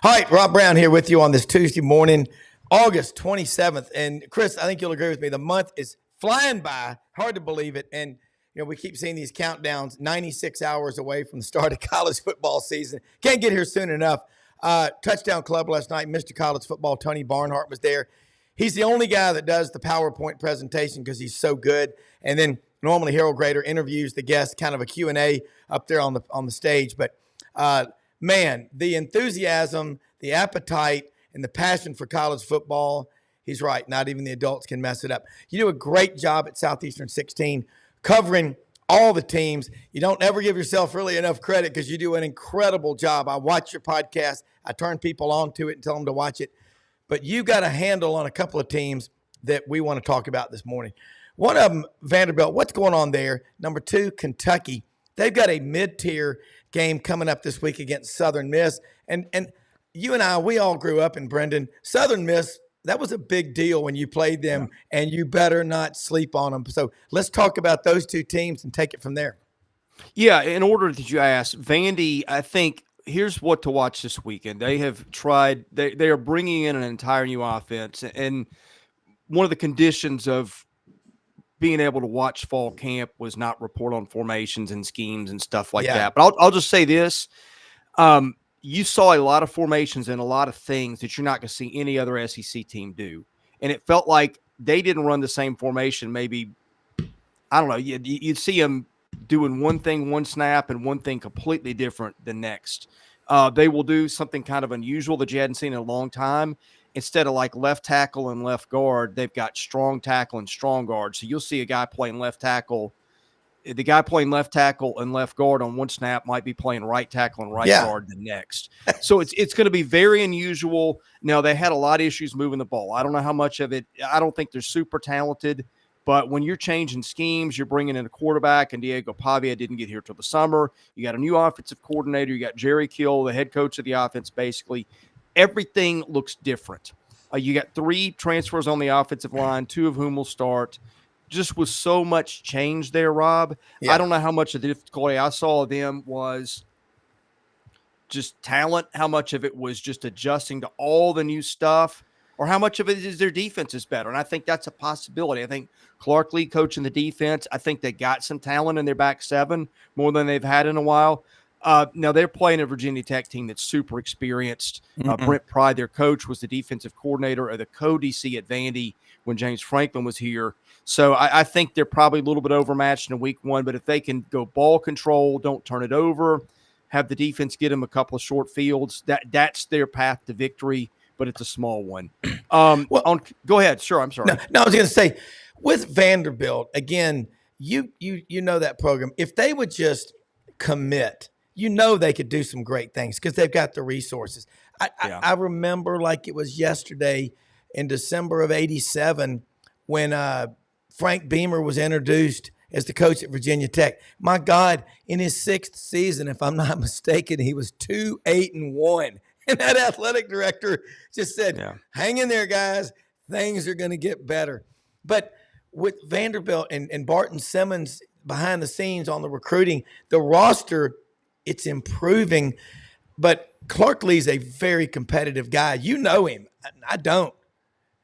All right, Rob Browne here with you on this Tuesday morning, August 27th. And Chris, I think you'll agree with me. The month is flying by. Hard to believe it. And, we keep seeing these countdowns 96 hours away from the start of college football season. Can't get here soon enough. Touchdown Club last night, Mr. College Football, Tony Barnhart was there. He's the only guy that does the PowerPoint presentation because he's so good. And then normally Harold Grader interviews the guests, kind of a Q&A up there on the stage. But, man, the enthusiasm, the appetite, and the passion for college football, he's right. Not even the adults can mess it up. You do a great job at Southeastern 16 covering all the teams. You don't ever give yourself really enough credit because you do an incredible job. I watch your podcast. I turn people on to it and tell them to watch it. But you got a handle on a couple of teams that we want to talk about this morning. One of them, Vanderbilt. What's going on there? Number 2, Kentucky. They've got a mid-tier game coming up this week against Southern Miss. And you and I, we all grew up in Brendan. Southern Miss, that was a big deal when you played them, and you better not sleep on them. So let's talk about those two teams and take it from there. Yeah, in order that you asked, Vandy, I think here's what to watch this weekend. They have tried – they are bringing in an entire new offense, and one of the conditions of being able to watch fall camp was not report on formations and schemes and stuff like that. But I'll just say this. You saw a lot of formations and a lot of things that you're not going to see any other SEC team do. And it felt like they didn't run the same formation. Maybe, I don't know, you'd see them doing one thing, one snap, and one thing completely different the next. They will do something kind of unusual that you hadn't seen in a long time. Instead of like left tackle and left guard, they've got strong tackle and strong guard. So you'll see a guy playing left tackle. The guy playing left tackle and left guard on one snap might be playing right tackle and right guard the next. So it's going to be very unusual. Now, they had a lot of issues moving the ball. I don't know how much of it. I don't think they're super talented. But when you're changing schemes, you're bringing in a quarterback, and Diego Pavia didn't get here till the summer. You got a new offensive coordinator. You got Jerry Kill, the head coach of the offense, basically. Everything looks different. You got 3 transfers on the offensive line, 2 of whom will start. Just with so much change there, Rob. I don't know how much of the difficulty I saw of them was just talent, how much of it was just adjusting to all the new stuff, or how much of it is their defense is better. And I think that's a possibility. I think Clark Lee coaching the defense, I think they got some talent in their back 7 more than they've had in a while. Now, they're playing a Virginia Tech team that's super experienced. Brent Pry, their coach, was the defensive coordinator or the co-DC at Vandy when James Franklin was here. So I think they're probably a little bit overmatched in week 1. But if they can go ball control, don't turn it over, have the defense get them a couple of short fields, that's their path to victory, but it's a small one. Go ahead. Sure, I'm sorry. No, I was going to say, with Vanderbilt, again, you know that program. If they would just commit – they could do some great things because they've got the resources. I remember like it was yesterday in December of '87 when Frank Beamer was introduced as the coach at Virginia Tech. My God, in his 6th season, if I'm not mistaken, he was 2-8-1. And that athletic director just said, hang in there, guys. Things are going to get better. But with Vanderbilt and Barton Simmons behind the scenes on the recruiting, the roster – it's improving, but Clark Lee's a very competitive guy. You know him. I don't.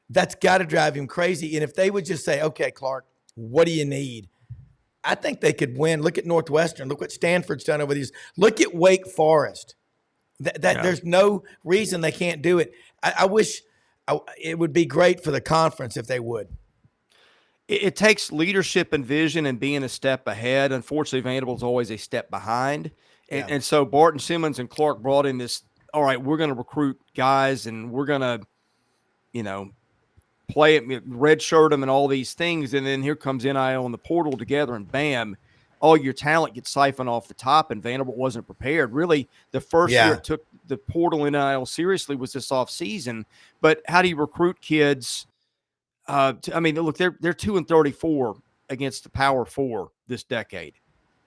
That's got to drive him crazy. And if they would just say, okay, Clark, what do you need? I think they could win. Look at Northwestern. Look what Stanford's done over these. Look at Wake Forest. There's no reason they can't do it. I wish it would be great for the conference if they would. It takes leadership and vision and being a step ahead. Unfortunately, Vanderbilt's always a step behind. And so Barton Simmons and Clark brought in this, all right, we're going to recruit guys and we're going to, play it, redshirt them and all these things. And then here comes NIL and the portal together and bam, all your talent gets siphoned off the top and Vanderbilt wasn't prepared. Really, the first year it took the portal NIL seriously was this offseason. But how do you recruit kids? Look, they're 2-34 against the Power 4 this decade.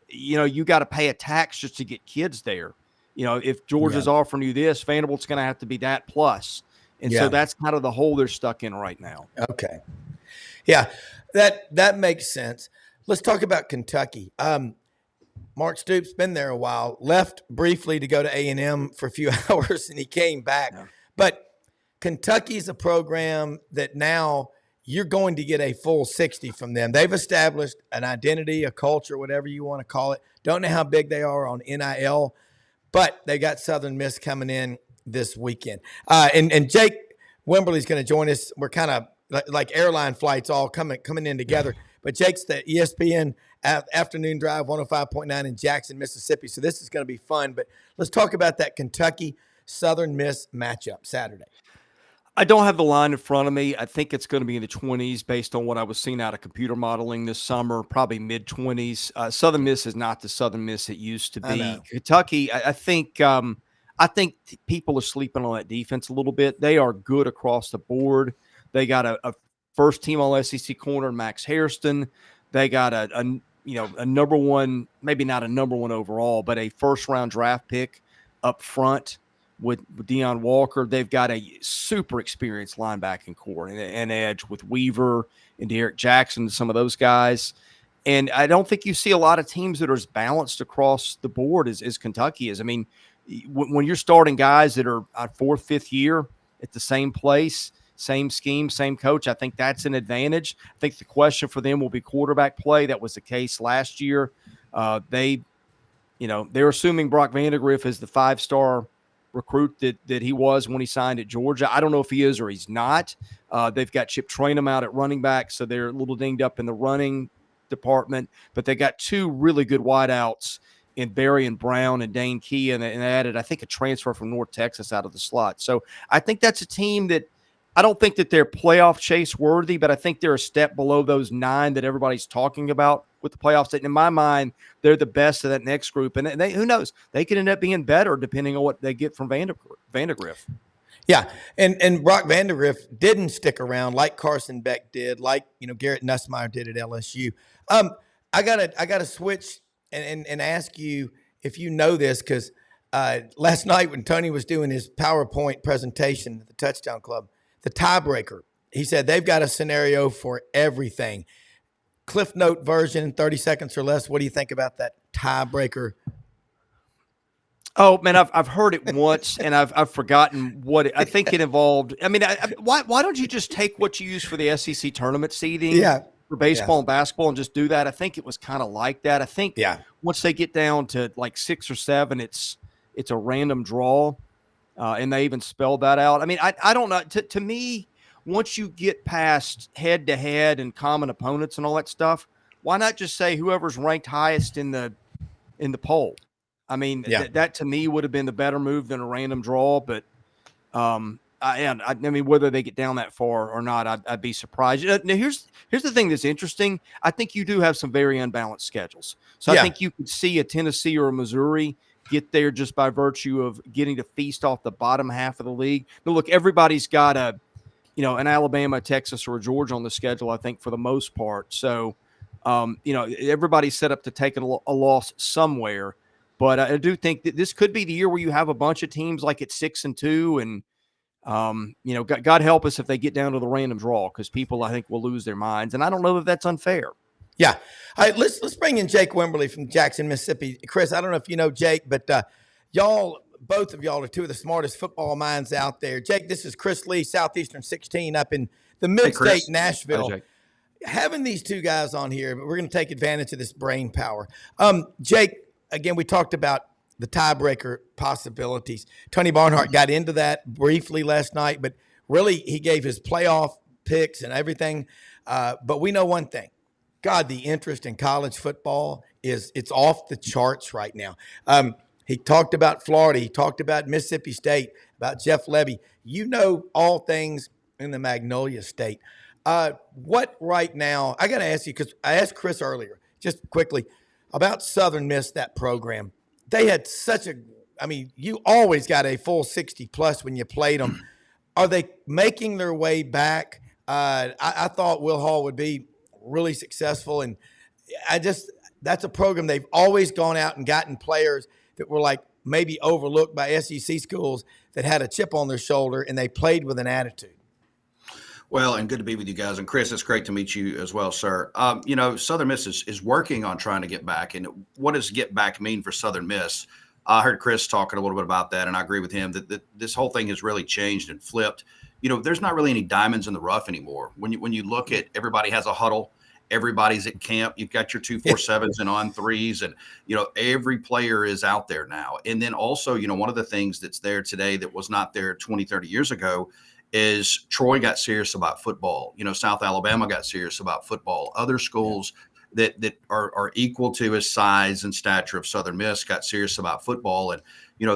You got to pay a tax just to get kids there. If Georgia's offering you this, Vanderbilt's going to have to be that plus. And so that's kind of the hole they're stuck in right now. Okay. Yeah, that makes sense. Let's talk about Kentucky. Mark Stoops been there a while, left briefly to go to A&M for a few hours, and he came back. Yeah. But Kentucky's a program that now you're going to get a full 60 from them. They've established an identity, a culture, whatever you want to call it. Don't know how big they are on NIL, but they got Southern Miss coming in this weekend. And Jake Wimberly's going to join us. We're kind of like airline flights all coming in together. But Jake's the ESPN afternoon drive 105.9 in Jackson, Mississippi. So this is going to be fun. But let's talk about that Kentucky Southern Miss matchup Saturday. I don't have the line in front of me. I think it's going to be in the 20s based on what I was seeing out of computer modeling this summer, probably mid-20s. Southern Miss is not the Southern Miss it used to be. Kentucky, I think people are sleeping on that defense a little bit. They are good across the board. They got a first-team All-SEC corner, Max Hairston. They got a number one, maybe not a number one overall, but a first-round draft pick up front with Deion Walker. They've got a super experienced linebacking core and edge with Weaver and Derek Jackson, some of those guys. And I don't think you see a lot of teams that are as balanced across the board as Kentucky is. I mean, when you're starting guys that are fourth, fifth year at the same place, same scheme, same coach, I think that's an advantage. I think the question for them will be quarterback play. That was the case last year. They're assuming Brock Vandegrift is the five-star recruit that he was when he signed at Georgia. I don't know if he is or he's not. They've got Chip Trainum out at running back, so they're a little dinged up in the running department. But they got two really good wideouts in Barry and Browne and Dane Key, and added, I think, a transfer from North Texas out of the slot. So I think that's a team that I don't think that they're playoff chase worthy, but I think they're a step below those 9 that everybody's talking about with the playoffs. In my mind, they're the best of that next group. And they, who knows, they could end up being better depending on what they get from Vandegrift. Yeah, and Brock Vandegrift didn't stick around like Carson Beck did, like Garrett Nussmeier did at LSU. I gotta switch and ask you if you know this, because last night when Tony was doing his PowerPoint presentation at the Touchdown Club, the tiebreaker, he said they've got a scenario for everything. Cliff Note version, 30 seconds or less. What do you think about that tiebreaker? Oh man, I've heard it once and I've forgotten what I think it involved. I mean, why don't you just take what you use for the SEC tournament seeding for baseball and basketball and just do that? I think it was kind of like that. I think once they get down to like 6 or 7, it's a random draw, and they even spelled that out. I mean, I don't know. To me, once you get past head to head and common opponents and all that stuff, why not just say whoever's ranked highest in the poll? I mean, that to me would have been the better move than a random draw. But I mean, whether they get down that far or not, I'd be surprised. Now, here's the thing that's interesting. I think you do have some very unbalanced schedules. So I think you could see a Tennessee or a Missouri get there just by virtue of getting to feast off the bottom half of the league. Now, look, everybody's got an Alabama, Texas, or a Georgia on the schedule, I think, for the most part. So, everybody's set up to take a loss somewhere. But I do think that this could be the year where you have a bunch of teams like at 6-2, and God help us if they get down to the random draw, because people, I think, will lose their minds, and I don't know if that's unfair. Yeah, all right. Let's bring in Jake Wimberly from Jackson, Mississippi. Chris, I don't know if you know Jake, but both of y'all are two of the smartest football minds out there. Jake, this is Chris Lee, Southeastern 16, up in the Mid-State, Nashville. Hi, having these two guys on here, we're going to take advantage of this brain power. Jake. Again, we talked about the tiebreaker possibilities. Tony Barnhart got into that briefly last night, but really he gave his playoff picks and everything. But we know one thing. God, the interest in college football it's off the charts right now. He talked about Florida. He talked about Mississippi State, about Jeff Lebby. You know all things in the Magnolia State. What right now, I got to ask you, because I asked Chris earlier, just quickly, about Southern Miss, that program. They had you always got a full 60-plus when you played them. Are they making their way back? I thought Will Hall would be really successful, and that's a program they've always gone out and gotten players that were like maybe overlooked by SEC schools that had a chip on their shoulder, and they played with an attitude. Well, and good to be with you guys. And Chris, it's great to meet you as well, sir. Southern Miss is working on trying to get back. And what does get back mean for Southern Miss? I heard Chris talking a little bit about that, and I agree with him that this whole thing has really changed and flipped. There's not really any diamonds in the rough anymore. When you look at everybody has a huddle, everybody's at camp. You've got your 2-4-7s and on threes, and every player is out there now. And then also, one of the things that's there today that was not there 20, 30 years ago is Troy got serious about football. South Alabama got serious about football. Other schools that are equal to his size and stature of Southern Miss got serious about football. And,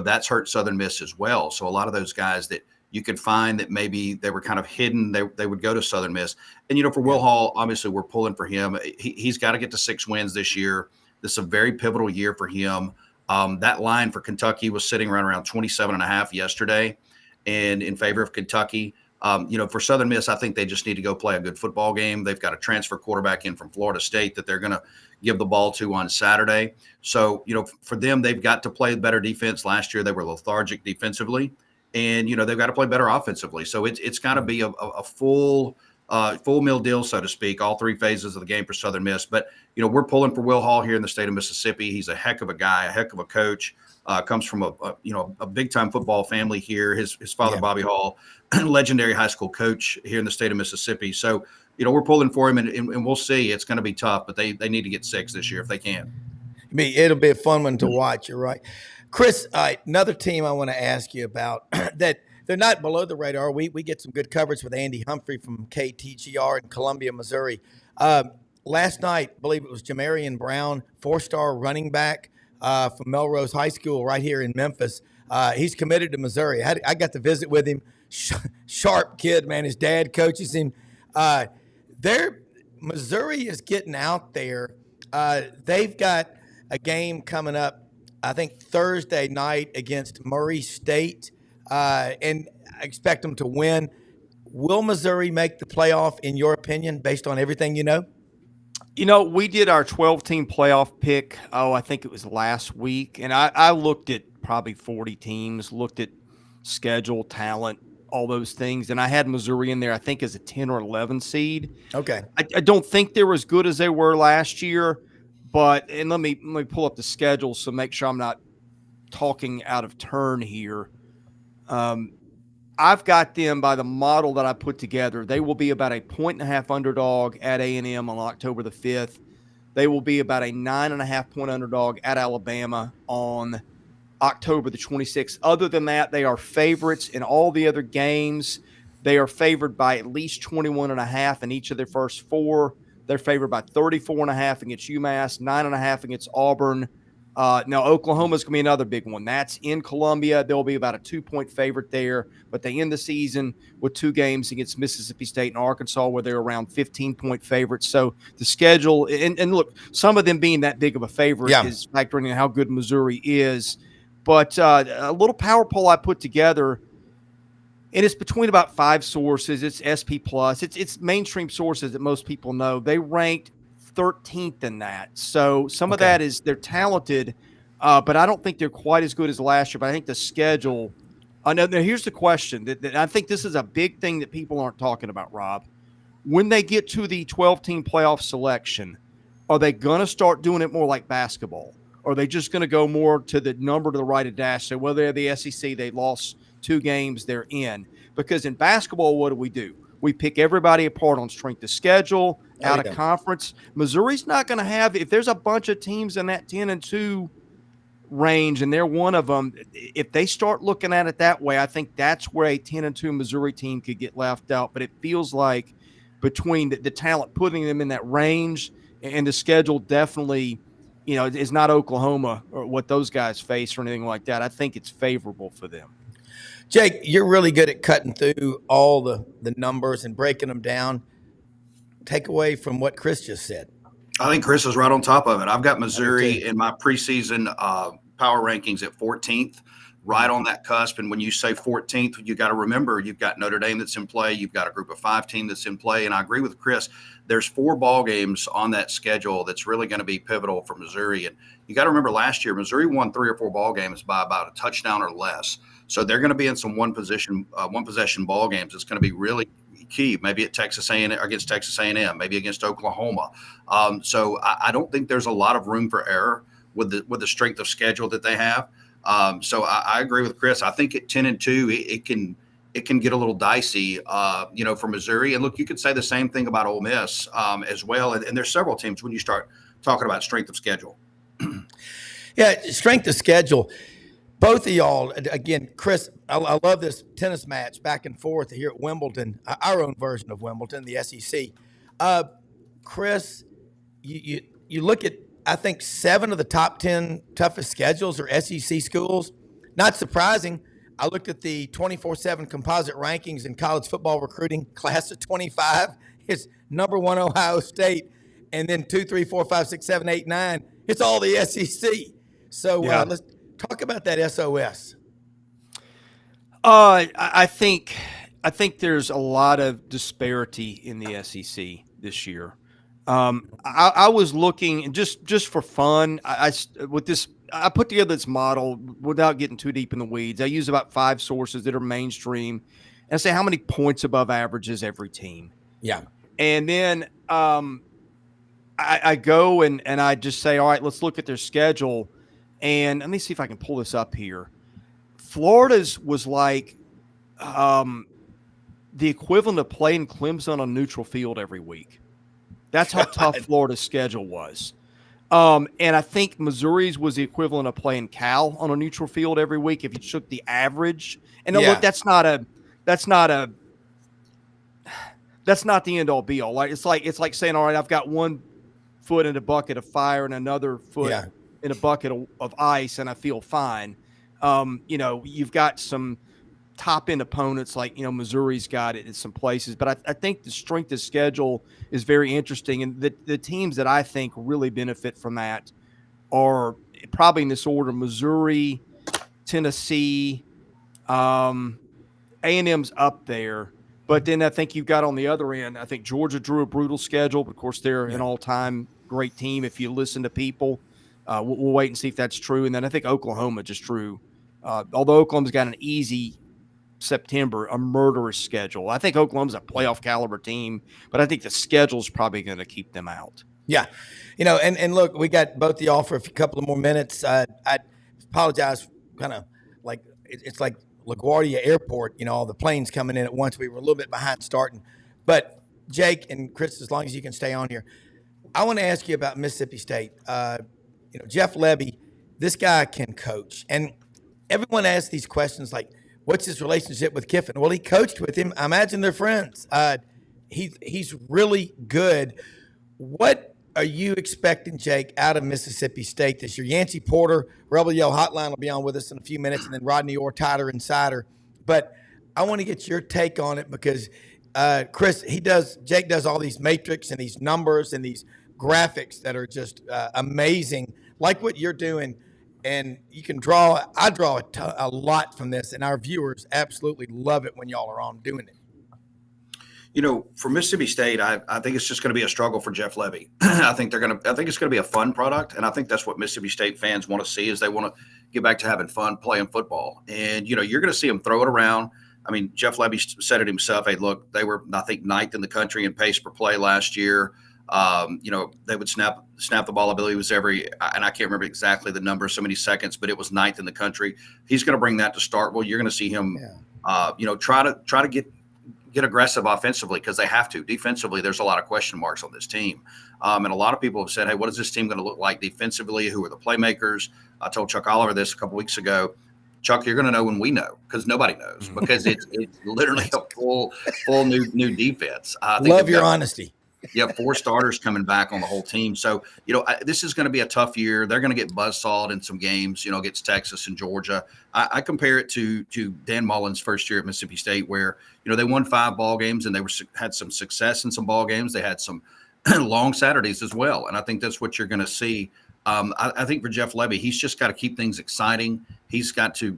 that's hurt Southern Miss as well. So a lot of those guys that you could find that maybe they were kind of hidden, they would go to Southern Miss. And, for Will Hall, obviously we're pulling for him. He's got to get to 6 wins this year. This is a very pivotal year for him. That line for Kentucky was sitting around 27.5 yesterday, and in favor of Kentucky. For Southern Miss, I think they just need to go play a good football game. They've got a transfer quarterback in from Florida State that they're going to give the ball to on Saturday. So, for them, they've got to play better defense. Last year, they were lethargic defensively, and, they've got to play better offensively. So it's got to be a full meal deal, so to speak, all 3 phases of the game for Southern Miss. But, we're pulling for Will Hall here in the state of Mississippi. He's a heck of a guy, a heck of a coach. Comes from a big time football family here. His father, Bobby Hall, legendary high school coach here in the state of Mississippi. So, we're pulling for him, and we'll see. It's going to be tough, but they need to get 6 this year if they can. It'll be a fun one to watch. You're right. Chris, another team I want to ask you about that they're not below the radar. We get some good coverage with Andy Humphrey from KTGR in Columbia, Missouri. Last night, I believe it was Jamarian Browne, 4-star running back from Melrose High School right here in Memphis. He's committed to Missouri. I got to visit with him. Sharp kid, man. His dad coaches him. Missouri is getting out there. They've got a game coming up, I think, Thursday night against Murray State, and I expect them to win. Will Missouri make the playoff, in your opinion, based on everything you know? We did our 12-team playoff pick, I think it was last week, and I looked at probably 40 teams, looked at schedule, talent, all those things, and I had Missouri in there, I think, as a 10 or 11 seed. Okay. I don't think they're as good as they were last year, and let me pull up the schedule so make sure I'm not talking out of turn here. I've got them by the model that I put together. They will be about a 1.5 underdog at A&M on October the 5th. They will be about a 9.5 point underdog at Alabama on October the 26th. Other than that, they are favorites in all the other games. They are favored by at least 21.5 in each of their first 4. They're favored by 34.5 against UMass, 9.5 against Auburn. Now, Oklahoma's going to be another big one. That's in Columbia. They'll be about a 2-point favorite there, but they end the season with 2 games against Mississippi State and Arkansas where they're around 15-point favorites. So the schedule, and look, some of them being that big of a favorite is factoring in how good Missouri is. But a little power poll I put together, and it's between about 5 sources. It's SP+. It's mainstream sources that most people know. They ranked 13th in that. So some of that is they're talented, but I don't think they're quite as good as last year. But I think the schedule now here's the question that I think this is a big thing that people aren't talking about, Rob. When they get to the 12-team playoff selection, are they going to start doing it more like basketball? Or are they just going to go more to the number to the right of dash? So whether they're the SEC, they lost 2 games, they're in. Because in basketball, what do? We pick everybody apart on strength of schedule, out of conference. Missouri's not going to have – if there's a bunch of teams in that 10-2 range and they're one of them, if they start looking at it that way, I think that's where a 10-2 Missouri team could get left out. But it feels like between the talent putting them in that range and the schedule definitely is not Oklahoma or what those guys face or anything like that. I think it's favorable for them. Jake, you're really good at cutting through all the numbers and breaking them down. Take away from what Chris just said. I think Chris is right on top of it. I've got Missouri in my preseason power rankings at 14th, right on that cusp. And when you say 14th, you got to remember you've got Notre Dame that's in play. You've got a group of 5 team that's in play. And I agree with Chris. There's 4 ball games on that schedule that's really going to be pivotal for Missouri. And you got to remember last year, Missouri won 3 or 4 ball games by about a touchdown or less. So they're going to be in some one possession ball games. It's going to be really key. Maybe at Texas A&M, against Texas A&M, maybe against Oklahoma. So I don't think there's a lot of room for error with the strength of schedule that they have. So I agree with Chris. I think at 10-2, it can get a little dicey, for Missouri. And look, you could say the same thing about Ole Miss as well. And there's several teams when you start talking about strength of schedule. Yeah, strength of schedule. Both of y'all, again, Chris, I love this tennis match back and forth here at Wimbledon, our own version of Wimbledon, the SEC. Chris, you look at, I think, 7 of the top 10 toughest schedules are SEC schools. Not surprising. I looked at the 24/7 composite rankings in college football recruiting, class of 25. It's number 1 Ohio State, and then 2, 3, 4, 5, 6, 7, 8, 9. It's all the SEC. So let's talk about that SOS. I think there's a lot of disparity in the SEC this year. I was looking just for fun. I put together this model without getting too deep in the weeds. I use about 5 sources that are mainstream, and I say how many points above average is every team. Yeah, and then I go and I just say, all right, let's look at their schedule, and let me see if I can pull this up here. Florida's was like the equivalent of playing Clemson on neutral field every week. That's how tough Florida's schedule was. And I think Missouri's was the equivalent of playing Cal on a neutral field every week if you took the average. And look, that's not the end all be all. Like it's like saying, all right, I've got one foot in a bucket of fire and another foot in a bucket of ice, and I feel fine. You've got some top end opponents like Missouri's got it in some places, but I think the strength of schedule is very interesting, and the teams that I think really benefit from that are probably in this order: Missouri, Tennessee, A&M's up there, but then I think you've got on the other end, I think Georgia drew a brutal schedule, but of course they're an all-time great team if you listen to people. We'll wait and see if that's true, and then I think Oklahoma just drew, although Oklahoma's got an easy September, a murderous schedule. I think Oklahoma's a playoff caliber team, but I think the schedule's probably going to keep them out. Yeah. And look, we got both of y'all for a couple of more minutes. I apologize, kind of like it's like LaGuardia Airport, all the planes coming in at once. We were a little bit behind starting. But Jake and Chris, as long as you can stay on here, I want to ask you about Mississippi State. Jeff Lebby, this guy can coach. And everyone asks these questions like, what's his relationship with Kiffin? Well, he coached with him. I imagine they're friends. He's really good. What are you expecting, Jake, out of Mississippi State this year? Yancey Porter, Rebel Yell Hotline will be on with us in a few minutes, and then Rodney Orr, Tider Insider. But I want to get your take on it because, Chris, Jake does all these matrix and these numbers and these graphics that are just amazing, like what you're doing. And I draw a lot from this, and our viewers absolutely love it when y'all are on doing it. For Mississippi State, I think it's just going to be a struggle for Jeff Lebby. I think it's going to be a fun product, and I think that's what Mississippi State fans want to see is they want to get back to having fun playing football. And you're going to see them throw it around. I mean, Jeff Lebby said it himself. Hey, look, they were, I think, 9th in the country in pace per play last year. They would snap the ball. I believe it was and I can't remember exactly the number, so many seconds, but it was 9th in the country. He's going to bring that to Starkville. You're going to see him, try to get aggressive offensively because they have to. Defensively, there's a lot of question marks on this team. And a lot of people have said, hey, what is this team going to look like defensively? Who are the playmakers? I told Chuck Oliver this a couple weeks ago. Chuck, you're going to know when we know because nobody knows because it's literally a full new defense. I think love your honesty. You have 4 starters coming back on the whole team. So, this is going to be a tough year. They're going to get buzzsawed in some games, against Texas and Georgia. I compare it to Dan Mullen's first year at Mississippi State where, they won 5 ball games and they had some success in some ball games. They had some long Saturdays as well. And I think that's what you're going to see. I think for Jeff Lebby, he's just got to keep things exciting. He's got to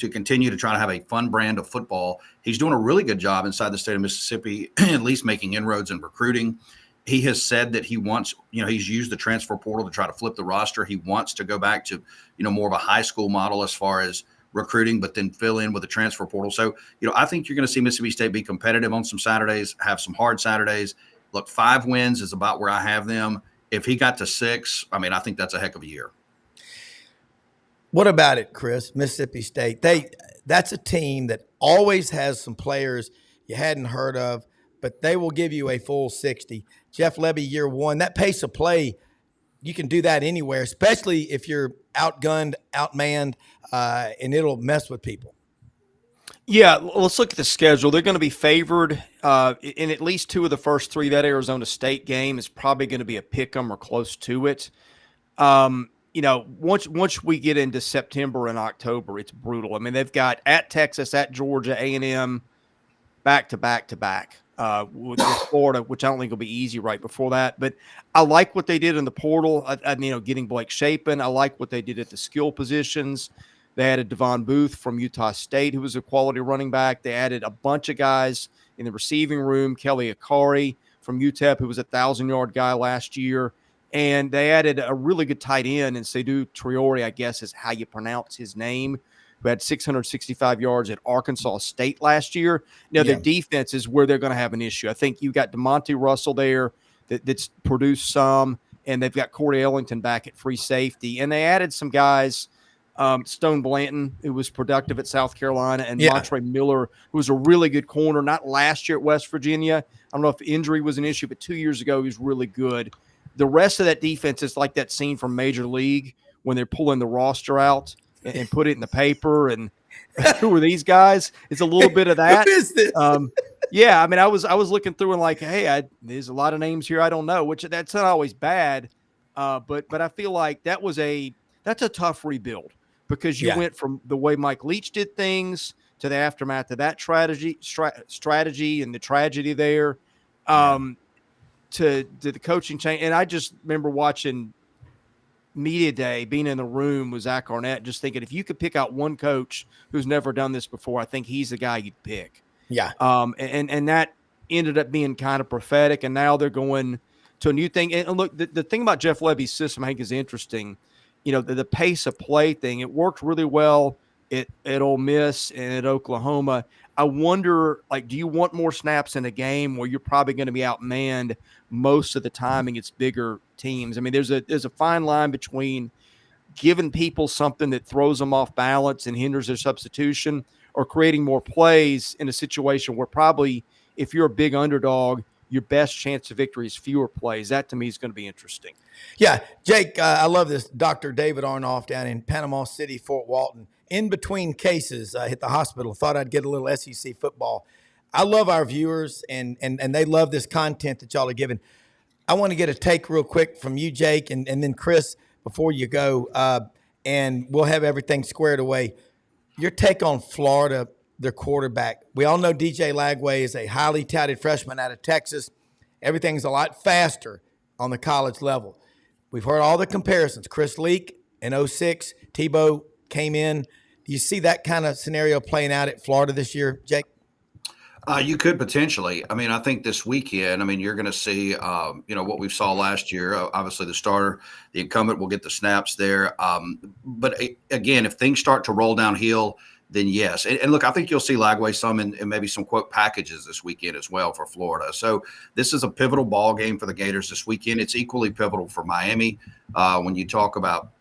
continue to try to have a fun brand of football. He's doing a really good job inside the state of Mississippi, at least making inroads in recruiting. He has said that he wants, he's used the transfer portal to try to flip the roster. He wants to go back to, more of a high school model as far as recruiting, but then fill in with the transfer portal. So, I think you're going to see Mississippi State be competitive on some Saturdays, have some hard Saturdays. Look, 5 wins is about where I have them. If he got to 6, I think that's a heck of a year. What about it, Chris? Mississippi State. That's a team that always has some players you hadn't heard of, but they will give you a full 60. Jeff Lebby, year 1, that pace of play, you can do that anywhere, especially if you're outgunned, outmanned, and it'll mess with people. Yeah, let's look at the schedule. They're going to be favored in at least 2 of the first 3. That Arizona State game is probably going to be a pick 'em or close to it. Once we get into September and October, it's brutal. They've got at Texas, at Georgia, A&M, back to back with Florida, which I don't think will be easy right before that. But I like what they did in the portal. Getting Blake Shapen. I like what they did at the skill positions. They added Devon Booth from Utah State, who was a quality running back. They added a bunch of guys in the receiving room. Kelly Akari from UTEP, who was a 1,000-yard guy last year. And they added a really good tight end, and Seydou Traore, I guess is how you pronounce his name, who had 665 yards at Arkansas State last year. Now, their defense is where they're going to have an issue. I think you've got DeMonte Russell there that's produced some, and they've got Corey Ellington back at free safety. And they added some guys, Stone Blanton, who was productive at South Carolina, and Montre Miller, who was a really good corner, not last year at West Virginia. I don't know if injury was an issue, but 2 years ago he was really good. The rest of that defense is like that scene from Major League when they're pulling the roster out and put it in the paper. And who are these guys? It's a little bit of that. Who is this? I was looking through and like, hey, there's a lot of names here I don't know, which that's not always bad. But I feel like that's a tough rebuild because you went from the way Mike Leach did things to the aftermath of that strategy and the tragedy there. To the coaching change. And I just remember watching media day, being in the room with Zach Arnett, just thinking if you could pick out one coach who's never done this before, I think he's the guy you'd pick. Yeah. And that ended up being kind of prophetic. And now they're going to a new thing. And look, the thing about Jeff Lebby's system, I think, is interesting. The pace of play thing, it worked really well at Ole Miss and at Oklahoma. I wonder, do you want more snaps in a game where you're probably going to be outmanned most of the time against bigger teams? There's a fine line between giving people something that throws them off balance and hinders their substitution, or creating more plays in a situation where probably if you're a big underdog, your best chance of victory is fewer plays. That to me is going to be interesting. Yeah, Jake, I love this. Dr. David Arnoff down in Panama City, Fort Walton. In between cases, I hit the hospital. Thought I'd get a little SEC football. I love our viewers, and they love this content that y'all are giving. I want to get a take real quick from you, Jake, and then Chris, before you go, and we'll have everything squared away. Your take on Florida, their quarterback. We all know DJ Lagway is a highly touted freshman out of Texas. Everything's a lot faster on the college level. We've heard all the comparisons. Chris Leak in 06, Tebow came in. Do you see that kind of scenario playing out at Florida this year, Jake? You could potentially. I think this weekend, you're going to see, what we saw last year. Obviously, the starter, the incumbent will get the snaps there. But again, if things start to roll downhill, then yes. And look, I think you'll see Lagway some and maybe some quote packages this weekend as well for Florida. So this is a pivotal ball game for the Gators this weekend. It's equally pivotal for Miami. When you talk about,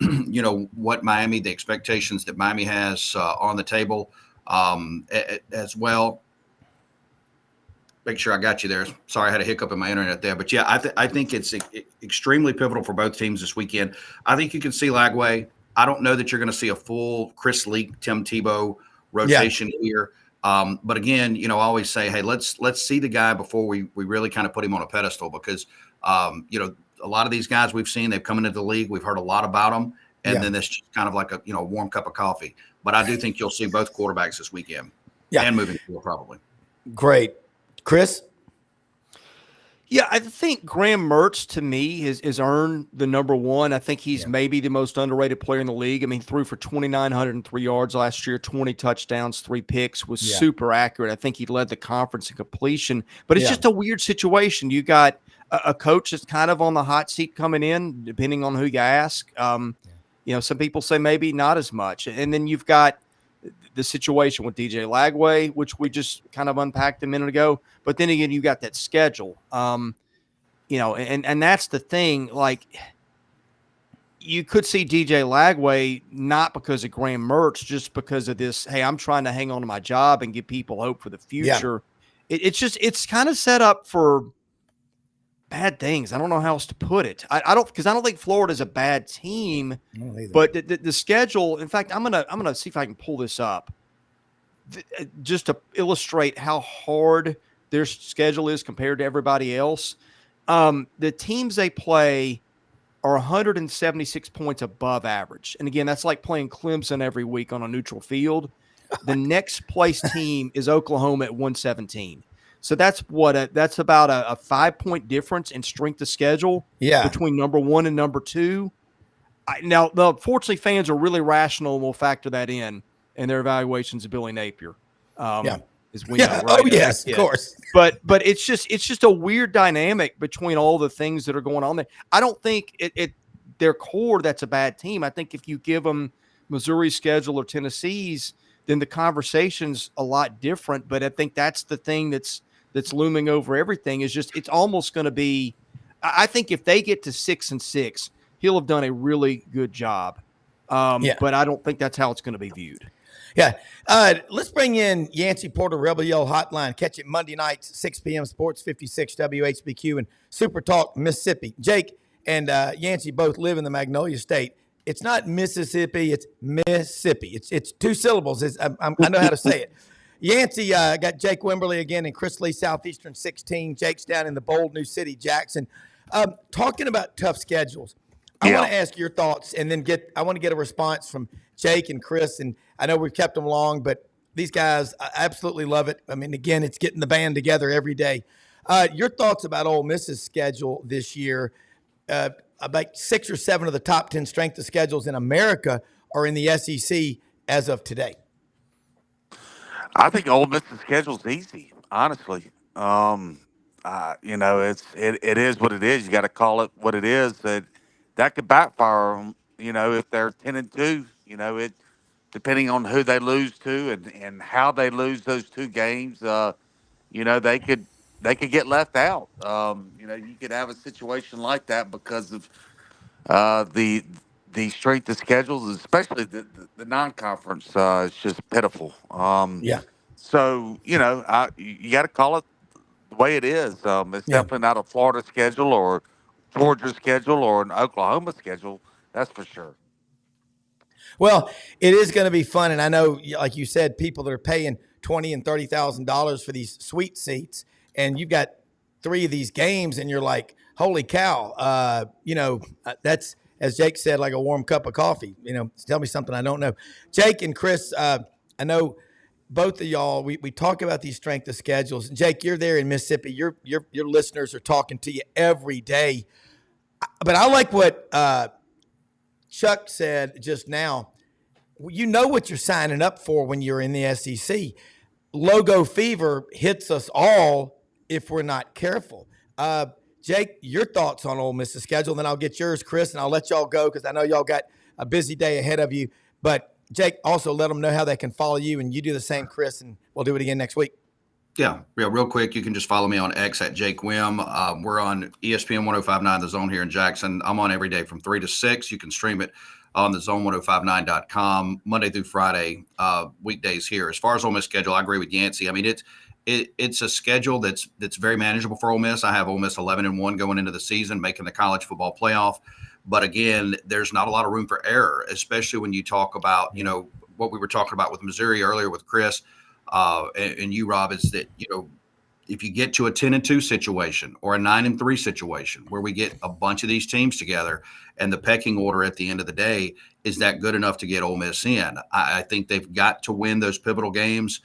what Miami, the expectations that Miami has on the table as well. Make sure I got you there. Sorry, I had a hiccup in my internet there. But, yeah, I think it's extremely pivotal for both teams this weekend. I think you can see Lagway. I don't know that you're going to see a full Chris Leak, Tim Tebow rotation here. But, again, I always say, hey, let's see the guy before we really kind of put him on a pedestal because, a lot of these guys we've seen, they've come into the league. We've heard a lot about them. And then that's just kind of like a warm cup of coffee. But I do think you'll see both quarterbacks this weekend and moving forward probably. Great. Chris? Yeah, I think Graham Mertz, to me, has earned the number one. I think he's maybe the most underrated player in the league. Threw for 2,903 yards last year, 20 touchdowns, 3 picks, was super accurate. I think he led the conference in completion. But it's just a weird situation. You got a coach that's kind of on the hot seat coming in, depending on who you ask. Some people say maybe not as much. And then you've got the situation with DJ Lagway, which we just kind of unpacked a minute ago. But then again, you got that schedule, and that's the thing. Like, you could see DJ Lagway not because of Graham Mertz, just because of this. Hey, I'm trying to hang on to my job and give people hope for the future. Yeah. It's kind of set up for bad things. I don't know how else to put it. I don't think Florida's a bad team, but the schedule. In fact, I'm gonna see if I can pull this up just to illustrate how hard their schedule is compared to everybody else. The teams they play are 176 points above average, and again, that's like playing Clemson every week on a neutral field. The next place team is Oklahoma at 117. So that's about a 5-point difference in strength of schedule between number one and number two. Now, unfortunately, fans are really rational and will factor that in their evaluations of Billy Napier. As we know, right? Oh, yes, of course. But it's just a weird dynamic between all the things that are going on there. I don't think their core, that's a bad team. I think if you give them Missouri's schedule or Tennessee's, then the conversation's a lot different. But I think that's the thing that's looming over everything is just, it's almost going to be, I think if they get to 6-6, he'll have done a really good job. But I don't think that's how it's going to be viewed. Yeah. Let's bring in Yancey Porter, Rebel Yell Hotline. Catch it Monday nights, 6 p.m. Sports 56 WHBQ and Super Talk, Mississippi. Jake and Yancey both live in the Magnolia State. It's not Mississippi, it's Mississippi. It's two syllables. I know how to say it. Yancey got Jake Wimberly again in Chris Lee, Southeastern 16. Jake's down in the bold new city, Jackson. Talking about tough schedules, I want to ask your thoughts and then I want to get a response from Jake and Chris. And I know we've kept them long, but these guys, I absolutely love it. I mean, again, it's getting the band together every day. Your thoughts about Ole Miss's schedule this year? About 6 or 7 of the top 10 strength of schedules in America are in the SEC as of today. I think Ole Miss's schedule's easy, honestly. It is what it is. You got to call it what it is. That could backfire them, if they're 10-2. Depending on who they lose to and how they lose those 2 games, they could get left out. You could have a situation like that because of the strength of schedules, especially the non-conference. It's just pitiful. So you got to call it the way it is. It's definitely not a Florida schedule or Georgia schedule or an Oklahoma schedule. That's for sure. Well, it is going to be fun, and I know, like you said, people that are paying $20,000 and $30,000 for these suite seats, and you've got 3 of these games, and you're like, "Holy cow!" That's, as Jake said, like a warm cup of coffee. Tell me something I don't know. Jake and Chris, I know both of y'all. We talk about these strength of schedules. Jake, you're there in Mississippi. Your listeners are talking to you every day, but I like what Chuck said just now. You know what you're signing up for when you're in the SEC. Logo fever hits us all if we're not careful. Jake, your thoughts on Ole Miss's schedule, then I'll get yours, Chris, and I'll let y'all go because I know y'all got a busy day ahead of you. But, Jake, also let them know how they can follow you, and you do the same, Chris, and we'll do it again next week. Yeah, real quick, you can just follow me on X at Jake Wim. We're on ESPN 105.9 The Zone here in Jackson. I'm on every day from 3 to 6. You can stream it on the zone1059.com Monday through Friday, weekdays here. As far as Ole Miss schedule, I agree with Yancey. I mean, it's a schedule that's very manageable for Ole Miss. I have Ole Miss 11-1 going into the season, making the college football playoff. But again, there's not a lot of room for error, especially when you talk about, what we were talking about with Missouri earlier with Chris. And you, Rob, is that, if you get to a 10-2 situation or a 9-3 situation where we get a bunch of these teams together and the pecking order at the end of the day, is that good enough to get Ole Miss in? I think they've got to win those pivotal games.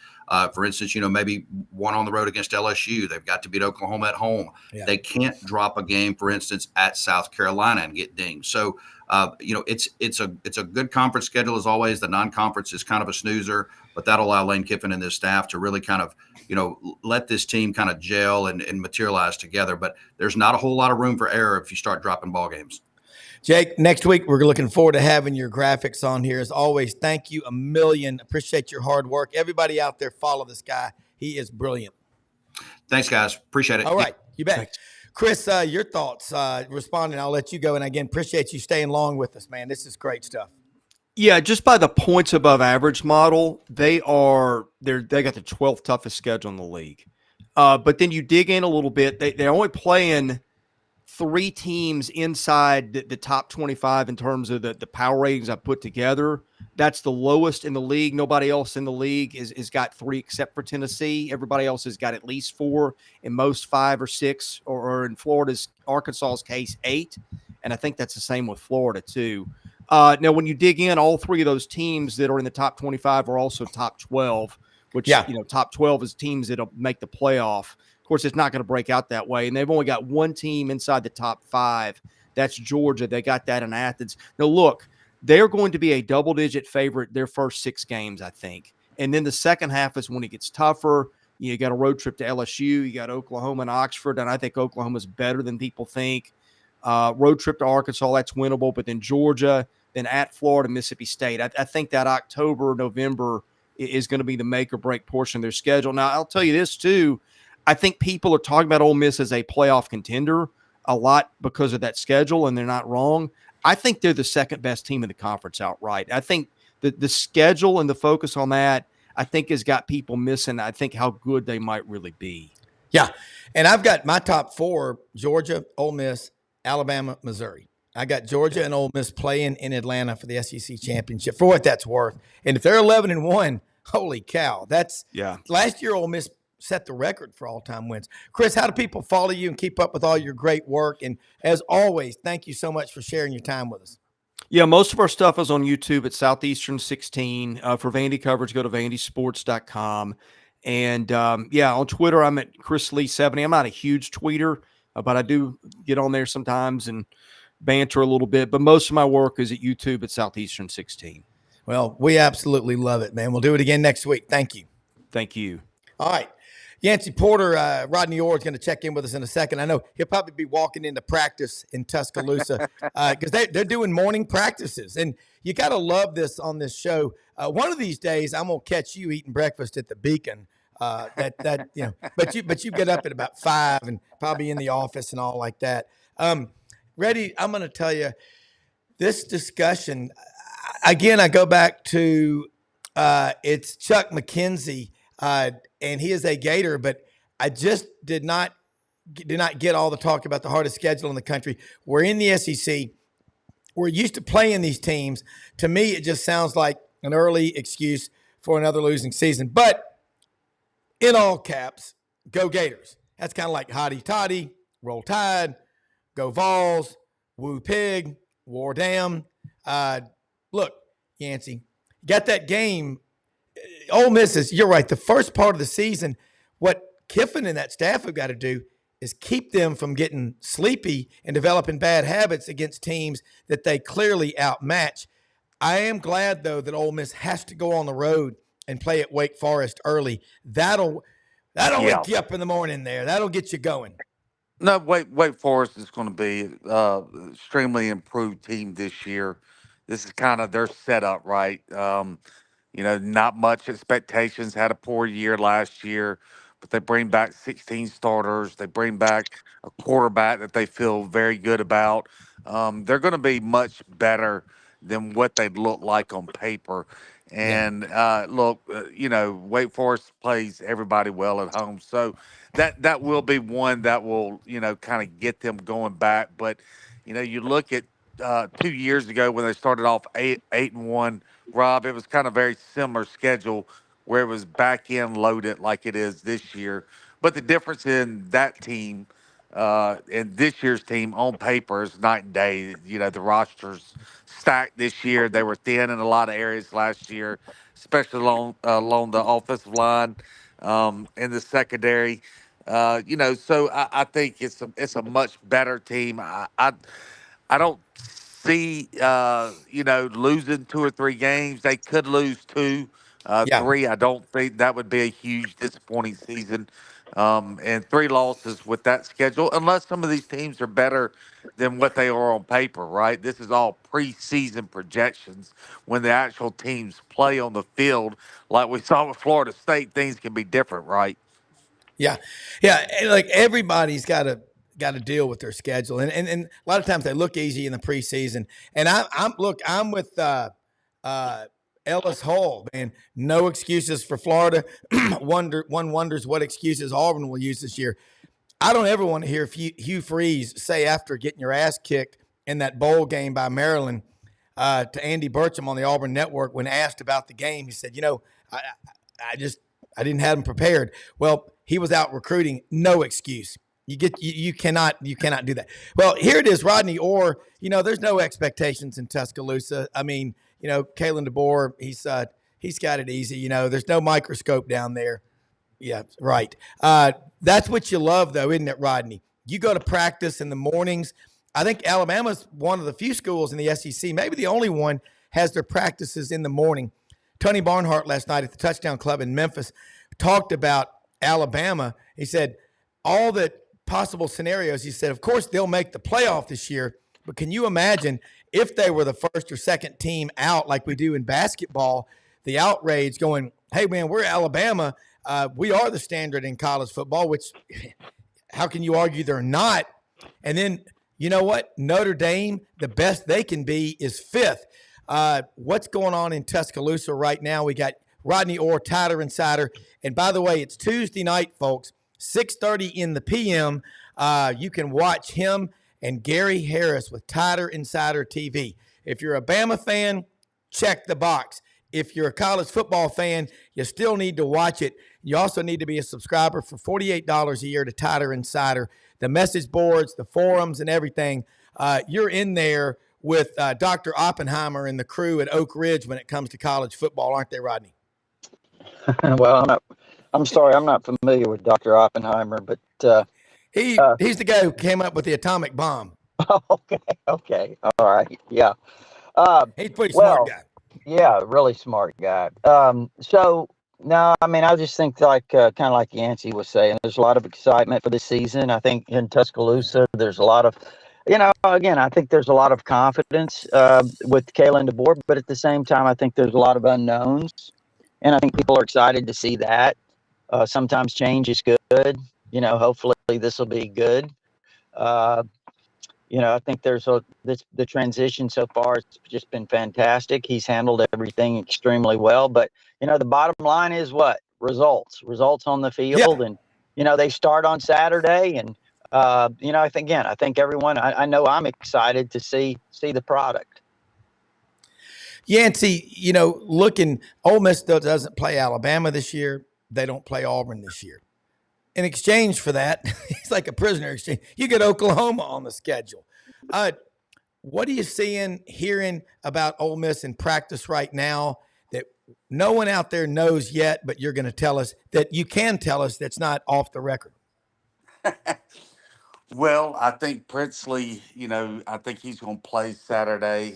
For instance, maybe one on the road against LSU. They've got to beat Oklahoma at home. Yeah. They can't drop a game, for instance, at South Carolina and get dinged. So, it's a good conference schedule as always. The non-conference is kind of a snoozer, but that'll allow Lane Kiffin and his staff to really kind of, let this team kind of gel and materialize together. But there's not a whole lot of room for error if you start dropping ball games. Jake, next week we're looking forward to having your graphics on here. As always, thank you a million. Appreciate your hard work. Everybody out there, follow this guy. He is brilliant. Thanks, guys. Appreciate it. All right, you bet. Thanks. Chris, your thoughts responding. I'll let you go. And again, appreciate you staying long with us, man. This is great stuff. Yeah, just by the points above average model, they got the 12th toughest schedule in the league. But then you dig in a little bit. They're only playing 3 teams inside the top 25 in terms of the power ratings I put together. That's the lowest in the league. Nobody else in the league is got 3 except for Tennessee. Everybody else has got at least 4, in most 5 or 6, or in Arkansas's case, 8. And I think that's the same with Florida too. Now, when you dig in, all 3 of those teams that are in the top 25 are also top 12, which, top 12 is teams that'll make the playoff. Of course, it's not going to break out that way. And they've only got 1 team inside the top 5. That's Georgia. They got that in Athens. Now, look, they're going to be a double-digit favorite their first 6 games, I think. And then the second half is when it gets tougher. You got a road trip to LSU. You got Oklahoma and Oxford, and I think Oklahoma's better than people think. Road trip to Arkansas, that's winnable. But then Georgia, then at Florida, Mississippi State. I think that October, November is going to be the make or break portion of their schedule. Now, I'll tell you this too. I think people are talking about Ole Miss as a playoff contender a lot because of that schedule, and they're not wrong. I think they're the second best team in the conference outright. I think the schedule and the focus on that, I think, has got people missing, I think, how good they might really be. Yeah, and I've got my top 4, Georgia, Ole Miss, Alabama, Missouri. I got Georgia and Ole Miss playing in Atlanta for the SEC championship, for what that's worth. And if they're 11-1, holy cow, last year Ole Miss set the record for all-time wins. Chris, how do people follow you and keep up with all your great work? And as always, thank you so much for sharing your time with us. Yeah, most of our stuff is on YouTube at Southeastern 16. For Vandy coverage, go to vandysports.com. And, on Twitter, I'm at Chris Lee 70. I'm not a huge tweeter, but I do get on there sometimes and banter a little bit. But most of my work is at YouTube at Southeastern 16. Well, we absolutely love it, man. We'll do it again next week. Thank you. Thank you. All right. Yancey Porter, Rodney Orr is going to check in with us in a second. I know he'll probably be walking into practice in Tuscaloosa because they're doing morning practices. And you got to love this on this show. One of these days, I'm going to catch you eating breakfast at the Beacon. But you get up at about 5 and probably in the office and all like that. Reddy, I'm going to tell you this discussion. Again, I go back to it's Chuck McKenzie. And he is a Gator, but I just did not get all the talk about the hardest schedule in the country. We're in the SEC. We're used to playing these teams. To me, it just sounds like an early excuse for another losing season. But in all caps, go Gators. That's kind of like hotty toddy, roll tide, go Vols, woo pig, war damn. Look, Yancey, got that game. Ole Miss is, you're right, the first part of the season, what Kiffin and that staff have got to do is keep them from getting sleepy and developing bad habits against teams that they clearly outmatch. I am glad, though, that Ole Miss has to go on the road and play at Wake Forest early. That'll wake you up in the morning there. That'll get you going. No, Wake Forest is going to be extremely improved team this year. This is kind of their setup, right? Not much expectations. Had a poor year last year, but they bring back 16 starters. They bring back a quarterback that they feel very good about. They're going to be much better than what they look like on paper. And Wake Forest plays everybody well at home, so that will be one that will kind of get them going back. But you look at 2 years ago when they started off 8-1. Rob, it was kind of very similar schedule where it was back end loaded like it is this year. But the difference in that team and this year's team on paper is night and day. The roster's stacked this year. They were thin in a lot of areas last year, especially along the offensive line, in the secondary. So I think it's a much better team. I don't see losing 2 or 3 games. They could lose 2, 3. I don't think that would be a huge disappointing season. and 3 losses with that schedule, unless some of these teams are better than what they are on paper, right? This is all preseason projections. When the actual teams play on the field, like we saw with Florida State, things can be different, right? Yeah, yeah. Like everybody's got to deal with their schedule, and a lot of times they look easy in the preseason. And I'm with uh, Ellis Hall, man. No excuses for Florida. One wonders what excuses Auburn will use this year. I don't ever want to hear Hugh Freeze say after getting your ass kicked in that bowl game by Maryland to Andy Burcham on the Auburn Network when asked about the game, he said, I, I just I didn't have him prepared. Well, he was out recruiting. No excuse. You cannot do that. Well, here it is, Rodney Orr. There's no expectations in Tuscaloosa. I mean, Kalen DeBoer, he's got it easy. There's no microscope down there. Yeah, right. That's what you love, though, isn't it, Rodney? You go to practice in the mornings. I think Alabama's one of the few schools in the SEC, maybe the only one, has their practices in the morning. Tony Barnhart last night at the Touchdown Club in Memphis talked about Alabama. He said all the possible scenarios. He said, of course, they'll make the playoff this year, but can you imagine if they were the first or second team out like we do in basketball, the outrage going, hey, man, we're Alabama. We are the standard in college football, which how can you argue they're not? And then, you know what? Notre Dame, the best they can be is fifth. What's going on in Tuscaloosa right now? We got Rodney Orr, Tighter Insider. And by the way, it's Tuesday night, folks, 6:30 in the p.m. You can watch him and Gary Harris with Tighter Insider TV. If you're a Bama fan, check the box. If you're a college football fan, you still need to watch it. You also need to be a subscriber for $48 a year to Tighter Insider. The message boards, the forums, and everything. You're in there with Dr. Oppenheimer and the crew at Oak Ridge when it comes to college football, aren't they, Rodney? Well, I'm sorry, I'm not familiar with Dr. Oppenheimer, but he's the guy who came up with the atomic bomb. Okay, all right, yeah. He's a pretty smart guy. Yeah, really smart guy. So no, I mean, I just think like kind of like Yancey was saying, there's a lot of excitement for this season. I think in Tuscaloosa, there's a lot of, again, I think there's a lot of confidence with Kalen DeBoer, but at the same time, I think there's a lot of unknowns, and I think people are excited to see that. Sometimes change is good. Hopefully this will be good. I think the transition so far has just been fantastic. He's handled everything extremely well. But, the bottom line is what? Results on the field. Yeah. And, they start on Saturday. And, I think everyone, I know I'm excited to see the product. Yancey, looking, Ole Miss doesn't play Alabama this year. They don't play Auburn this year. In exchange for that, it's like a prisoner exchange. You get Oklahoma on the schedule. What are you hearing about Ole Miss in practice right now that no one out there knows yet, but you're going to tell us that you can tell us that's not off the record? Well, I think Princely, I think he's going to play Saturday.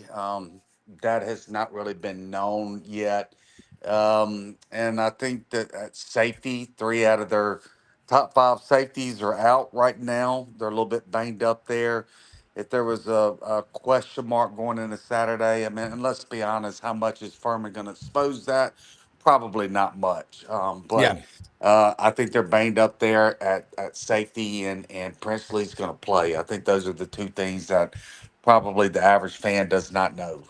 That has not really been known yet. And I think that at safety, 3 out of their top 5 safeties are out right now. They're a little bit banged up there. If there was a question mark going into Saturday, I mean, and let's be honest, how much is Furman going to expose that? Probably not much. But I think they're banged up there at safety, and Princely's going to play. I think those are the 2 things that probably the average fan does not know.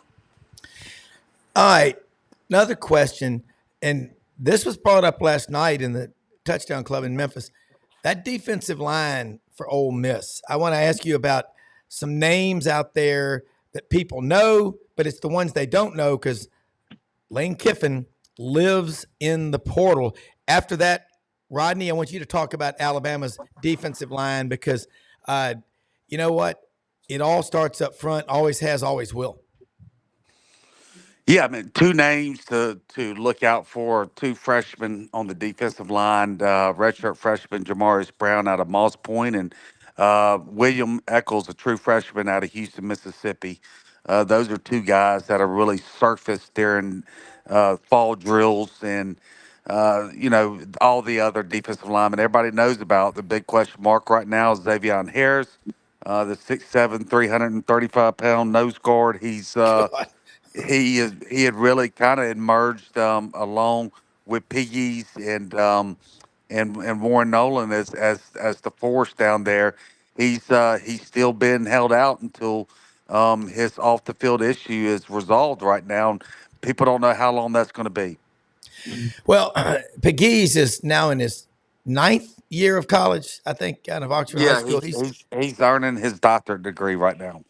All right. Another question, and this was brought up last night in the Touchdown Club in Memphis. That defensive line for Ole Miss, I want to ask you about some names out there that people know, but it's the ones they don't know because Lane Kiffin lives in the portal. After that, Rodney, I want you to talk about Alabama's defensive line because you know what? It all starts up front, always has, always will. Yeah, I mean, 2 names to look out for, 2 freshmen on the defensive line, redshirt freshman Jamarius Browne out of Moss Point, and William Eccles, a true freshman out of Houston, Mississippi. Those are 2 guys that are really surfaced during fall drills, and all the other defensive linemen. Everybody knows about the big question mark right now is Xavier Harris, the 6'7", 335-pound nose guard. God. He had really kind of emerged along with Piggies and Warren Nolan as the force down there. He's still been held out until his off the field issue is resolved right now. And people don't know how long that's going to be. Well, Pegues is now in his 9th year of college, I think, out of Oxford High Yeah, School. he's earning his doctorate degree right now.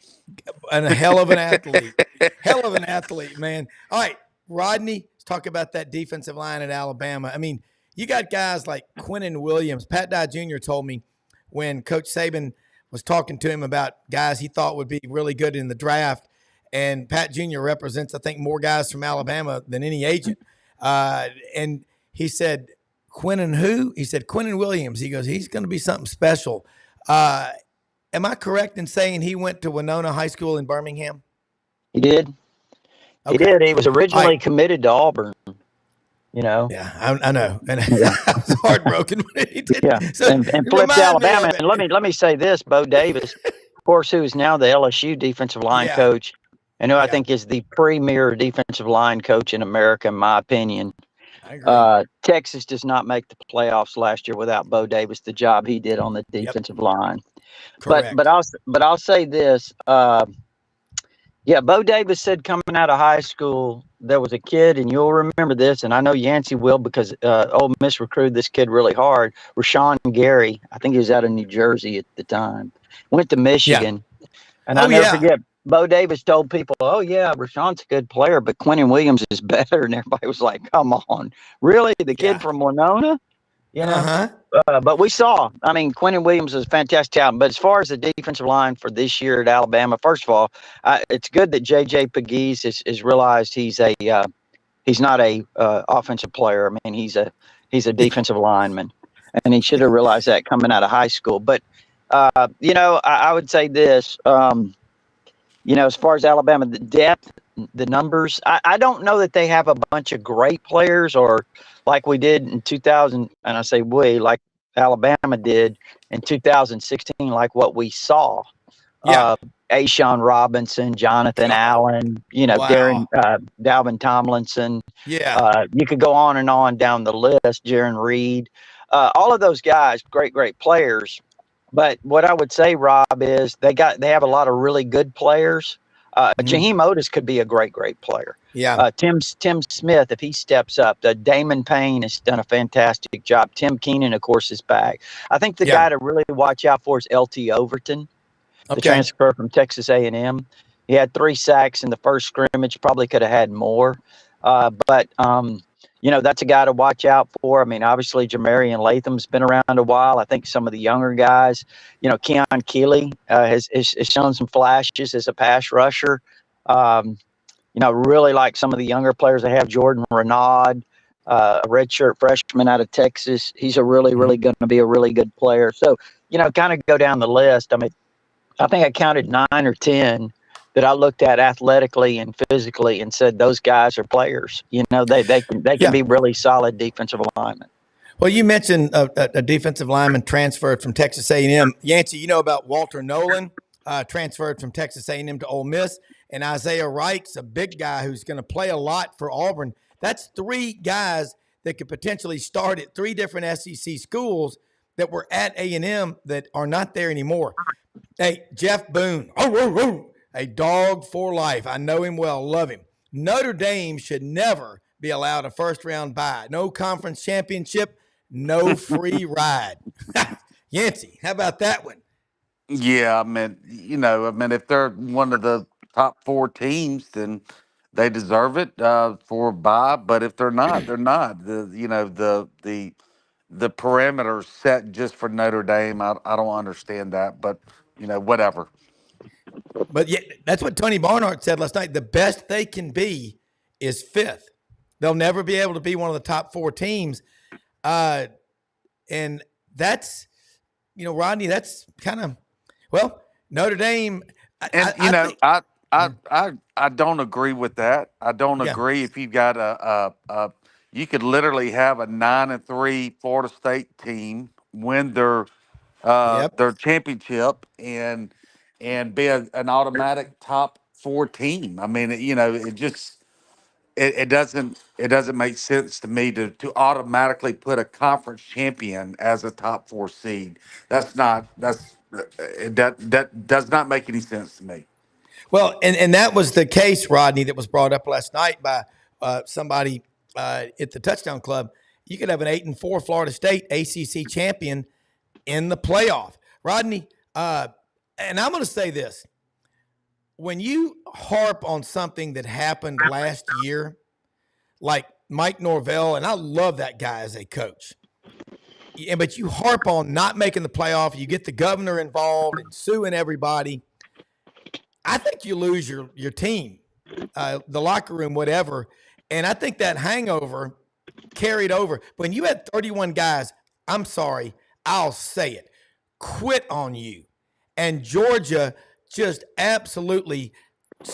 And a hell of an athlete. Hell of an athlete, man. All right, Rodney, let's talk about that defensive line at Alabama. I mean, you got guys like Quinnen Williams. Pat Dye Jr. told me when Coach Saban was talking to him about guys he thought would be really good in the draft, and Pat Jr. represents, I think, more guys from Alabama than any agent. And he said, Quinnen who? He said, Quinnen Williams. He goes, he's going to be something special. Am I correct in saying he went to Winona High School in Birmingham? He did. Okay. He did. He was originally committed to Auburn. Yeah, I know, and I was heartbroken when he did. Yeah, So and flipped to Alabama. And it. let me say this: Bo Davis, of course, who is now the LSU defensive line coach, and who I think is the premier defensive line coach in America, in my opinion. I agree. Texas does not make the playoffs last year without Bo Davis. The job he did on the defensive line. Correct. But I'll say this. Bo Davis said coming out of high school, there was a kid, and you'll remember this, and I know Yancey will because Ole Miss recruited this kid really hard. Rashawn Gary, I think he was out of New Jersey at the time, went to Michigan. Yeah. And I'll never forget, Bo Davis told people, oh, yeah, Rashawn's a good player, but Quinnen Williams is better. And everybody was like, come on. Really? The kid from Winona? But we saw, Quinnen Williams is a fantastic talent. But as far as the defensive line for this year at Alabama, first of all, it's good that J.J. Pegues has realized he's not a offensive player. I mean, he's a defensive lineman, and he should have realized that coming out of high school. But I would say this, as far as Alabama, the depth, the numbers, I don't know that they have a bunch of great players or like we did in 2000, and I say we, like Alabama did in 2016, like what we saw. Ashawn Robinson, Jonathan Allen, Dalvin Tomlinson. You could go on and on down the list, Jaron Reed. All of those guys, great players. But what I would say, Rob, is they have a lot of really good players. Jaheim Otis could be a great player. Tim Smith, if he steps up, Damon Payne has done a fantastic job. Tim Keenan, of course, is back. I think the guy to really watch out for is L.T. Overton, the transfer from Texas A&M. He had 3 sacks in the first scrimmage. Probably could have had more. But that's a guy to watch out for. I mean, obviously, Jamarian Latham's been around a while. I think some of the younger guys, Keon Keeley has shown some flashes as a pass rusher. Really like some of the younger players they have. Jordan Renaud, a redshirt freshman out of Texas. He's really going to be a really good player. So, kind of go down the list. I mean, I think I counted 9 or 10 that I looked at athletically and physically and said, those guys are players. They can be really solid defensive linemen. Well, you mentioned a defensive lineman transferred from Texas A&M. Yancey, you know about Walter Nolan, transferred from Texas A&M to Ole Miss, and Isaiah Wright's a big guy who's going to play a lot for Auburn. That's 3 guys that could potentially start at 3 different SEC schools that were at A&M that are not there anymore. Hey, Jeff Boone, a dog for life. I know him well, love him. Notre Dame should never be allowed a first-round bye. No conference championship, no free ride. Yancey, how about that one? Yeah, if they're one of the top 4 teams, then they deserve it for a bye. But if they're not, they're not. The parameters set just for Notre Dame. I don't understand that, but whatever. But yeah, that's what Tony Barnhart said last night. The best they can be is 5th. They'll never be able to be one of the top 4 teams. And that's, Rodney, that's kind of, Notre Dame. I don't agree with that. I don't agree if you've got you could literally have a 9-3 Florida State team win Yep. their championship and be an automatic top four team. I mean, it just it doesn't make sense to me to automatically put a conference champion as a top four seed. That does not make any sense to me. Well, and that was the case, Rodney, that was brought up last night by somebody at the Touchdown Club. You could have an 8-4 Florida State ACC champion in the playoff. Rodney, and I'm going to say this. When you harp on something that happened last year, like Mike Norvell, and I love that guy as a coach, but you harp on not making the playoff, you get the governor involved and suing everybody, I think you lose your team, the locker room, whatever. And I think that hangover carried over. When you had 31 guys, I'm sorry, I'll say it, quit on you. And Georgia just absolutely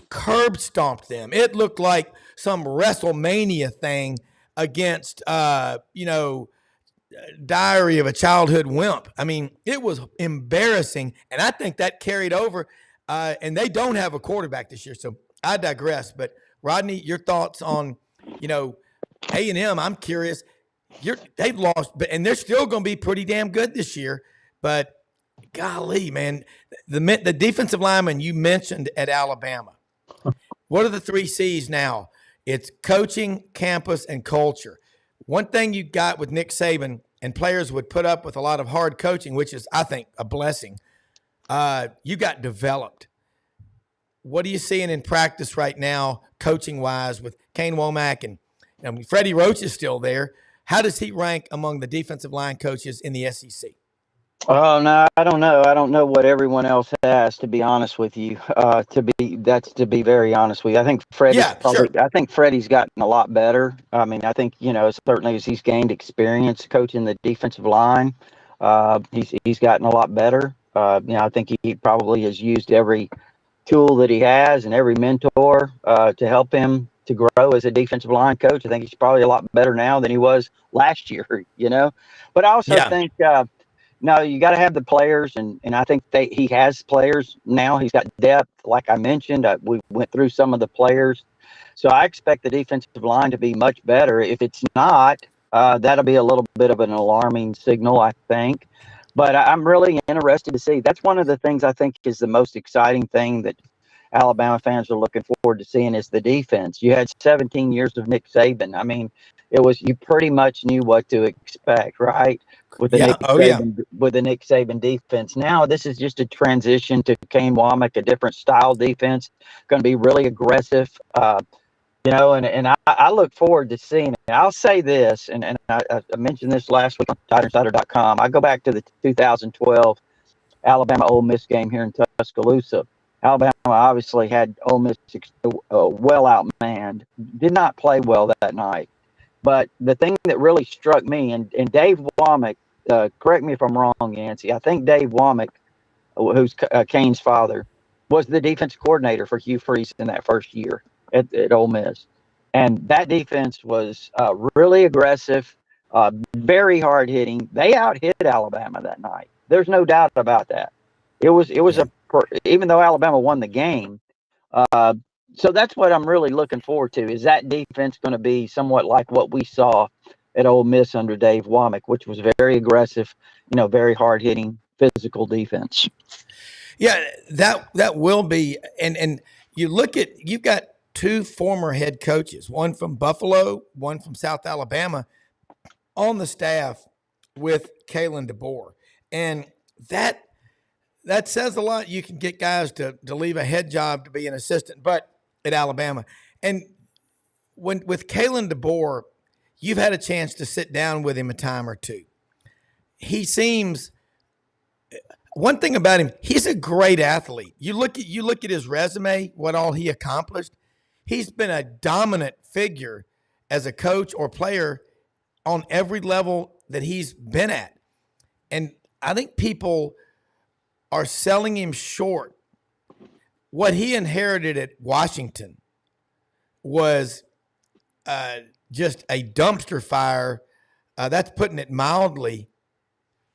curb stomped them. It looked like some WrestleMania thing against, Diary of a Childhood Wimp. I mean, it was embarrassing. And I think that carried over. And they don't have a quarterback this year. So I digress. But, Rodney, your thoughts on, A&M, I'm curious. They've lost, and they're still going to be pretty damn good this year. But, golly, man, the defensive lineman you mentioned at Alabama, what are the 3 C's now? It's coaching, campus, and culture. One thing you got with Nick Saban, and players would put up with a lot of hard coaching, which is, I think, a blessing. You got developed. What are you seeing in practice right now, coaching-wise, with Kane Womack and Freddie Roach is still there? How does he rank among the defensive line coaches in the SEC? Oh no, I don't know. I don't know what everyone else has, to be honest with you. To be very honest with you. I think I think Freddie's gotten a lot better. I mean, I think, certainly as he's gained experience coaching the defensive line, he's gotten a lot better. I think he probably has used every tool that he has and every mentor to help him to grow as a defensive line coach. I think he's probably a lot better now than he was last year, But I also think no, you got to have the players, and I think he has players now. He's got depth, like I mentioned. We went through some of the players. So I expect the defensive line to be much better. If it's not, that'll be a little bit of an alarming signal, I think. But I'm really interested to see. That's one of the things I think is the most exciting thing that Alabama fans are looking forward to seeing is the defense. You had 17 years of Nick Saban. I mean, you pretty much knew what to expect, right? With the Nick Saban defense. Now this is just a transition to Kane Womack, a different style defense, going to be really aggressive. And I look forward to seeing it. I'll say this, and I mentioned this last week on TigerInsider.com. I go back to the 2012 Alabama-Ole Miss game here in Tuscaloosa. Alabama obviously had Ole Miss well outmanned, did not play well that night. But the thing that really struck me, and Dave Womack, correct me if I'm wrong, Yancey, I think Dave Womack, who's Kane's father, was the defense coordinator for Hugh Freeze in that first year at Ole Miss. And that defense was really aggressive, very hard hitting. They out-hit Alabama that night. There's no doubt about that. It was even though Alabama won the game. So that's what I'm really looking forward to. Is that defense going to be somewhat like what we saw at Ole Miss under Dave Womack, which was very aggressive, very hard hitting, physical defense? Yeah, that will be. And you've got 2 former head coaches, one from Buffalo, one from South Alabama, on the staff with Kalen DeBoer. And that says a lot. You can get guys to leave a head job to be an assistant, but at Alabama. And with Kalen DeBoer, you've had a chance to sit down with him a time or two. He seems, one thing about him, he's a great athlete. You look at his resume, what all he accomplished. He's been a dominant figure as a coach or player on every level that he's been at. And I think people are selling him short. What he inherited at Washington was just a dumpster fire. That's putting it mildly.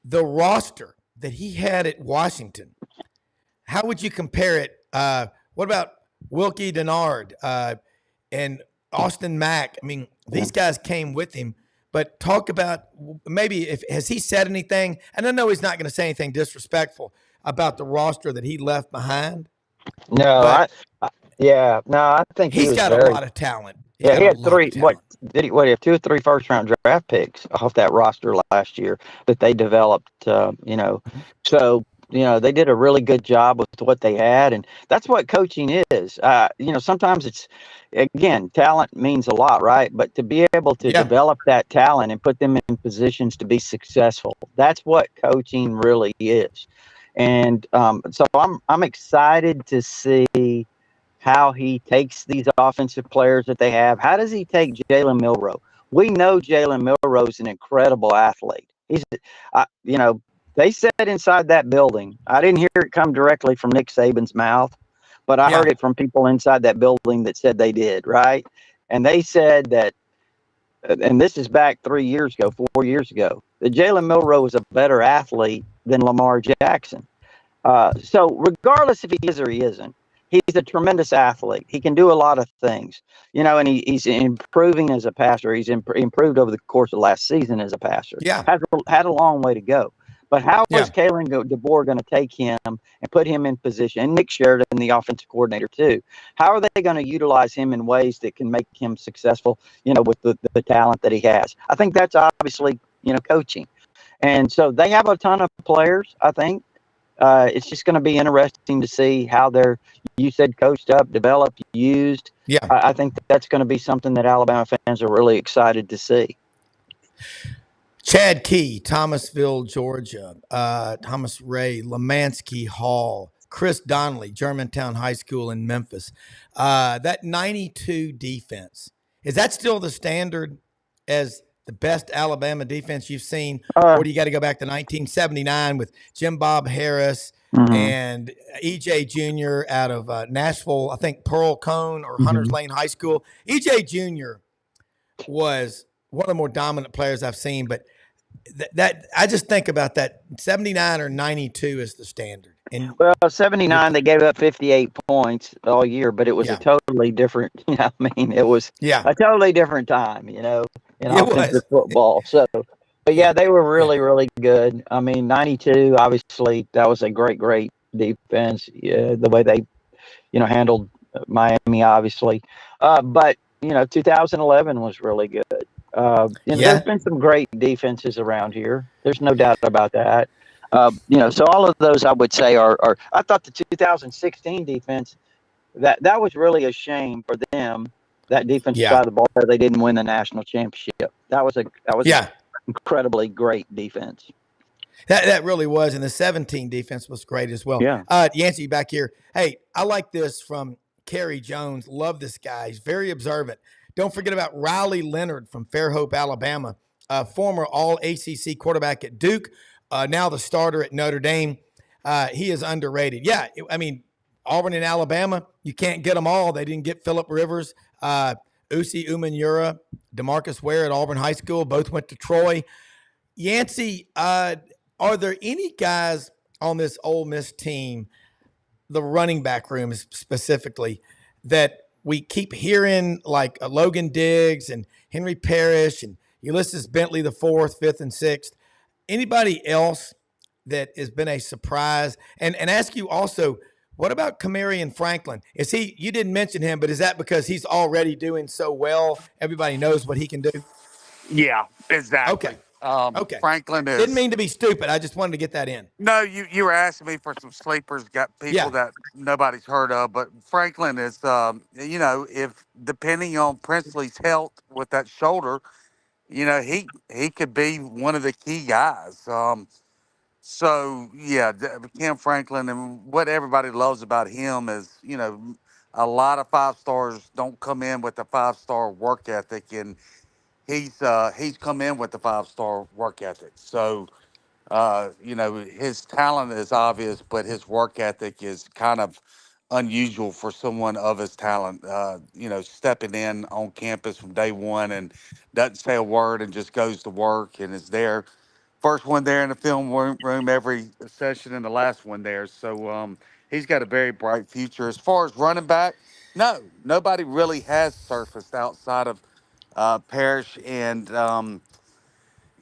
The roster that he had at Washington, how would you compare it? What about Wilkie Denard and Austin Mack? I mean, these guys came with him, but talk about maybe has he said anything? And I know he's not going to say anything disrespectful about the roster that he left behind. No, I think he he's was got a lot of talent. He had three. What did he? What he have 2 or 3 first-round draft picks off that roster last year that they developed. So they did a really good job with what they had, and that's what coaching is. Sometimes it's again talent means a lot, right? But to be able to develop that talent and put them in positions to be successful, that's what coaching really is. And so I'm excited to see how he takes these offensive players that they have. How does he take Jalen Milroe? We know Jalen Milroe is an incredible athlete. They said inside that building, I didn't hear it come directly from Nick Saban's mouth, but I heard it from people inside that building that said they did, right? And they said that, and this is back 4 years ago, that Jalen Milroe is a better athlete than Lamar Jackson. So regardless if he is or he isn't, he's a tremendous athlete. He can do a lot of things, and he's improving as a passer. He's improved over the course of last season as a passer. Yeah. Had a long way to go. But how is Kalen DeBoer going to take him and put him in position? And Nick Sheridan, the offensive coordinator, too. How are they going to utilize him in ways that can make him successful, with the talent that he has? I think that's obviously, coaching. And so they have a ton of players, I think. It's just going to be interesting to see how they're, you said, coached up, developed, used. Yeah. I think that's going to be something that Alabama fans are really excited to see. Chad Key, Thomasville, Georgia. Thomas Ray, Lemansky Hall. Chris Donnelly, Germantown High School in Memphis. That 92 defense, is that still the standard as the best Alabama defense you've seen? Or do you got to go back to 1979 with Jim Bob Harris and E.J. Jr. out of Nashville, I think Pearl Cone or Hunters Lane High School? E.J. Jr. was one of the more dominant players I've seen, but that I just think about that 79 or 92 is the standard. And 79, they gave up 58 points all year, but it was a totally different, it was a totally different time, in offensive football. So, but they were really, really good. I mean, 92, obviously, that was a great, great defense. Yeah, the way they, handled Miami, obviously. But 2011 was really good. There's been some great defenses around here. There's no doubt about that. So all of those I would say are I thought the 2016 defense, that was really a shame for them. That defensive side of the ball, they didn't win the national championship. That was an incredibly great defense. That really was, and the 17 defense was great as well. Yeah. Yancey back here. Hey, I like this from Kerry Jones. Love this guy. He's very observant. Don't forget about Riley Leonard from Fairhope, Alabama, former All-ACC quarterback at Duke, now the starter at Notre Dame. He is underrated. Yeah, Auburn and Alabama, you can't get them all. They didn't get Phillip Rivers, Usi Umanyura, DeMarcus Ware at Auburn High School. Both went to Troy. Yancey, are there any guys on this Ole Miss team, the running back room specifically, that we keep hearing, like Logan Diggs and Henry Parrish and Ulysses Bentley the 4th, 5th, and 6th? Anybody else that has been a surprise? And ask you also, what about Kamarion Franklin? Is he? You didn't mention him, but is that because he's already doing so well? Everybody knows what he can do. Yeah, exactly. Okay. Franklin is. Didn't mean to be stupid. I just wanted to get that in. No, you were asking me for some sleepers, got people that nobody's heard of, but Franklin is, if depending on Princely's health with that shoulder, he could be one of the key guys. Cam Franklin, and what everybody loves about him is, a lot of 5-stars don't come in with a 5-star work ethic, and he's come in with the 5-star work ethic. So, his talent is obvious, but his work ethic is kind of unusual for someone of his talent. Stepping in on campus from day one and doesn't say a word and just goes to work and is there. First one there in the film room every session and the last one there. So he's got a very bright future. As far as running back, no, nobody really has surfaced outside of Parrish and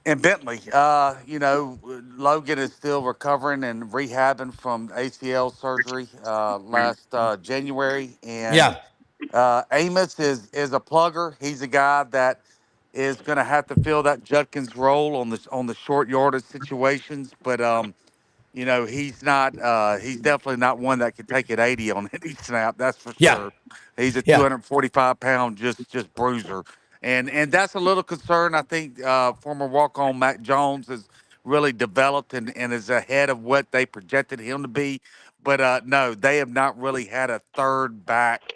Bentley. Logan is still recovering and rehabbing from ACL surgery last January, and Yeah. Amos is a plugger. He's a guy that is going to have to fill that Judkins role on the short yardage situations, but he's not. He's definitely not one that can take it 80 on any snap. That's for Yeah. sure. He's a Yeah. 245-pound just bruiser, and that's a little concern. I think former walk-on Mac Jones has really developed and is ahead of what they projected him to be. But no, they have not really had a third back.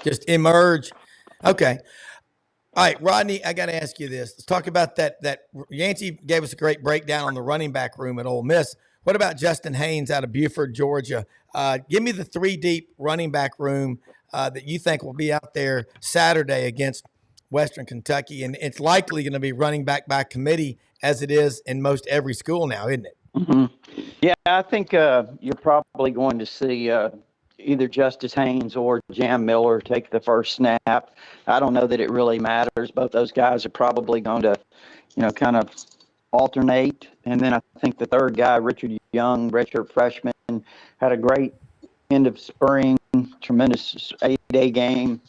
Just emerge. Okay. All right, Rodney, I got to ask you this. Let's talk about that. Yancey gave us a great breakdown on the running back room at Ole Miss. What about Justin Haynes out of Buford, Georgia? Give me the three deep running back room that you think will be out there Saturday against Western Kentucky. And it's likely going to be running back by committee as it is in most every school now, isn't it? Mm-hmm. Yeah, I think you're probably going to see either Justice Haynes or Jam Miller take the first snap. I don't know that it really matters. Both those guys are probably going to, kind of alternate. And then I think the third guy, Richard Young, redshirt freshman, had a great end of spring, tremendous 8-day game.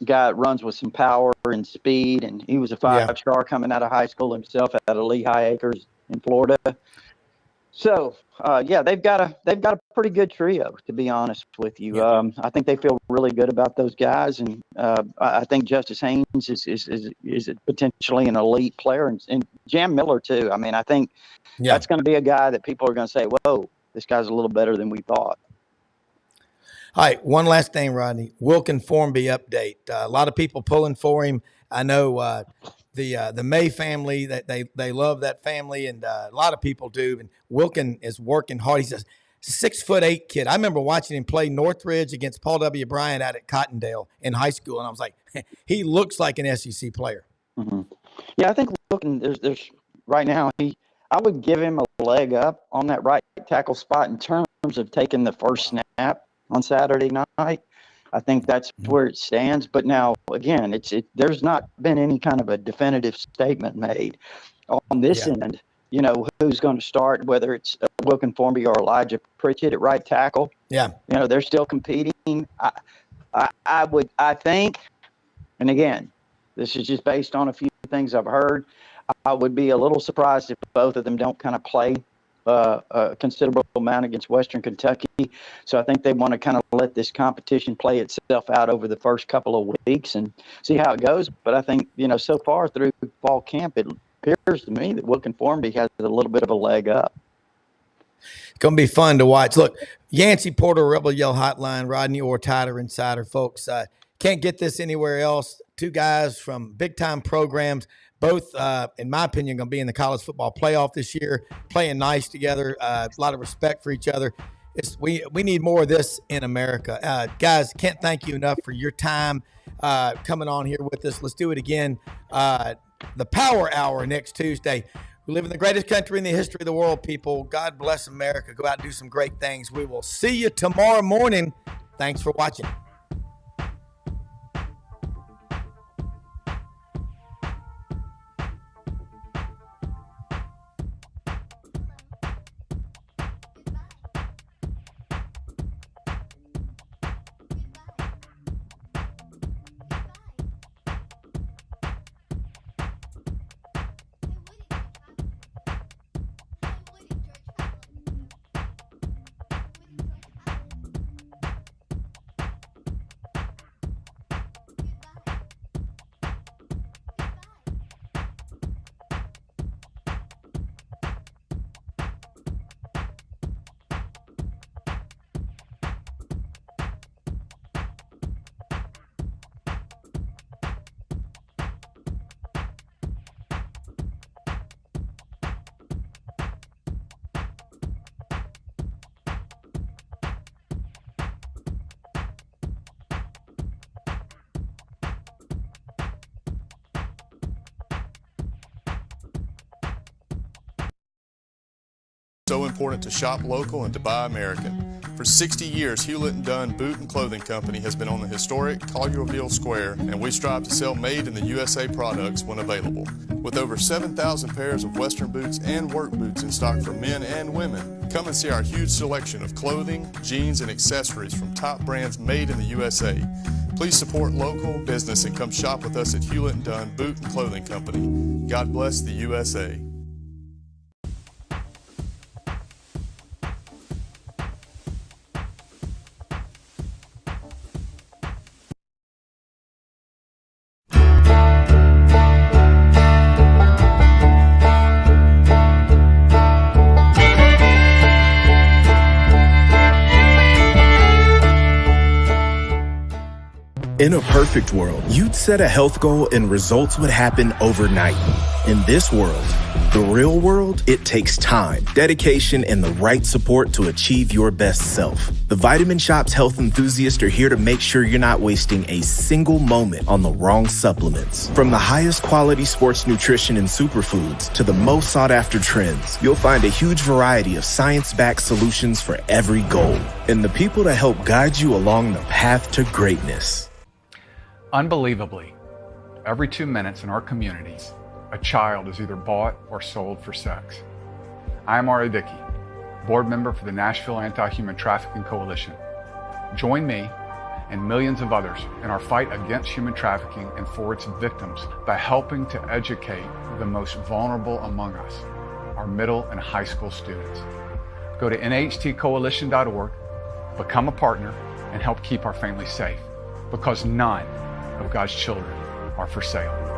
Guy that runs with some power and speed, and he was a five-star coming out of high school himself out of Lehigh Acres in Florida. So, they've got a pretty good trio, to be honest with you. Yeah. I think they feel really good about those guys, and I think Justice Haynes is potentially an elite player, and Jam Miller too. I mean, I think that's going to be a guy that people are going to say, "Whoa, this guy's a little better than we thought." All right, one last thing, Rodney. Wilkin Formby update. A lot of people pulling for him. I know the May family, that they love that family, and a lot of people do. And Wilkin is working hard. He's a 6'8" kid. I remember watching him play Northridge against Paul W. Bryant out at Cottondale in high school, and I was like, he looks like an SEC player. Mm-hmm. Yeah, I think Wilkin, there's right now I would give him a leg up on that right tackle spot in terms of taking the first snap on Saturday night. I think that's where it stands. But now, again, there's not been any kind of a definitive statement made on this end. Who's going to start, whether it's Wilkin Formby or Elijah Pritchett at right tackle. Yeah. They're still competing. I think, and again, this is just based on a few things I've heard, I would be a little surprised if both of them don't kind of play a considerable amount against Western Kentucky. So I think they want to kind of let this competition play itself out over the first couple of weeks and see how it goes. But I think, so far through fall camp, it appears to me that Wilkin Formby has a little bit of a leg up. It's going to be fun to watch. Look, Yancey Porter, Rebel Yell Hotline, Rodney Orr, Tider Insider, folks. Can't get this anywhere else. Two guys from big-time programs. Both, in my opinion, going to be in the college football playoff this year, playing nice together, a lot of respect for each other. We need more of this in America. Guys, can't thank you enough for your time coming on here with us. Let's do it again. The Power Hour next Tuesday. We live in the greatest country in the history of the world, people. God bless America. Go out and do some great things. We will see you tomorrow morning. Thanks for watching. so important to shop local and to buy American. For 60 years, Hewlett & Dunn Boot and Clothing Company has been on the historic Collierville Square, and we strive to sell made in the USA products when available. With over 7,000 pairs of Western boots and work boots in stock for men and women, come and see our huge selection of clothing, jeans, and accessories from top brands made in the USA. Please support local business and come shop with us at Hewlett & Dunn Boot and Clothing Company. God bless the USA. In a perfect world, you'd set a health goal and results would happen overnight. In this world, the real world, it takes time, dedication, and the right support to achieve your best self. The Vitamin Shop's health enthusiasts are here to make sure you're not wasting a single moment on the wrong supplements. From the highest quality sports nutrition and superfoods to the most sought after trends, you'll find a huge variety of science-backed solutions for every goal. And the people to help guide you along the path to greatness. Unbelievably, every 2 minutes in our communities, a child is either bought or sold for sex. I am Ari Dickey, board member for the Nashville Anti-Human Trafficking Coalition. Join me and millions of others in our fight against human trafficking and for its victims by helping to educate the most vulnerable among us, our middle and high school students. Go to nhtcoalition.org, become a partner, and help keep our families safe, because none of God's children are for sale.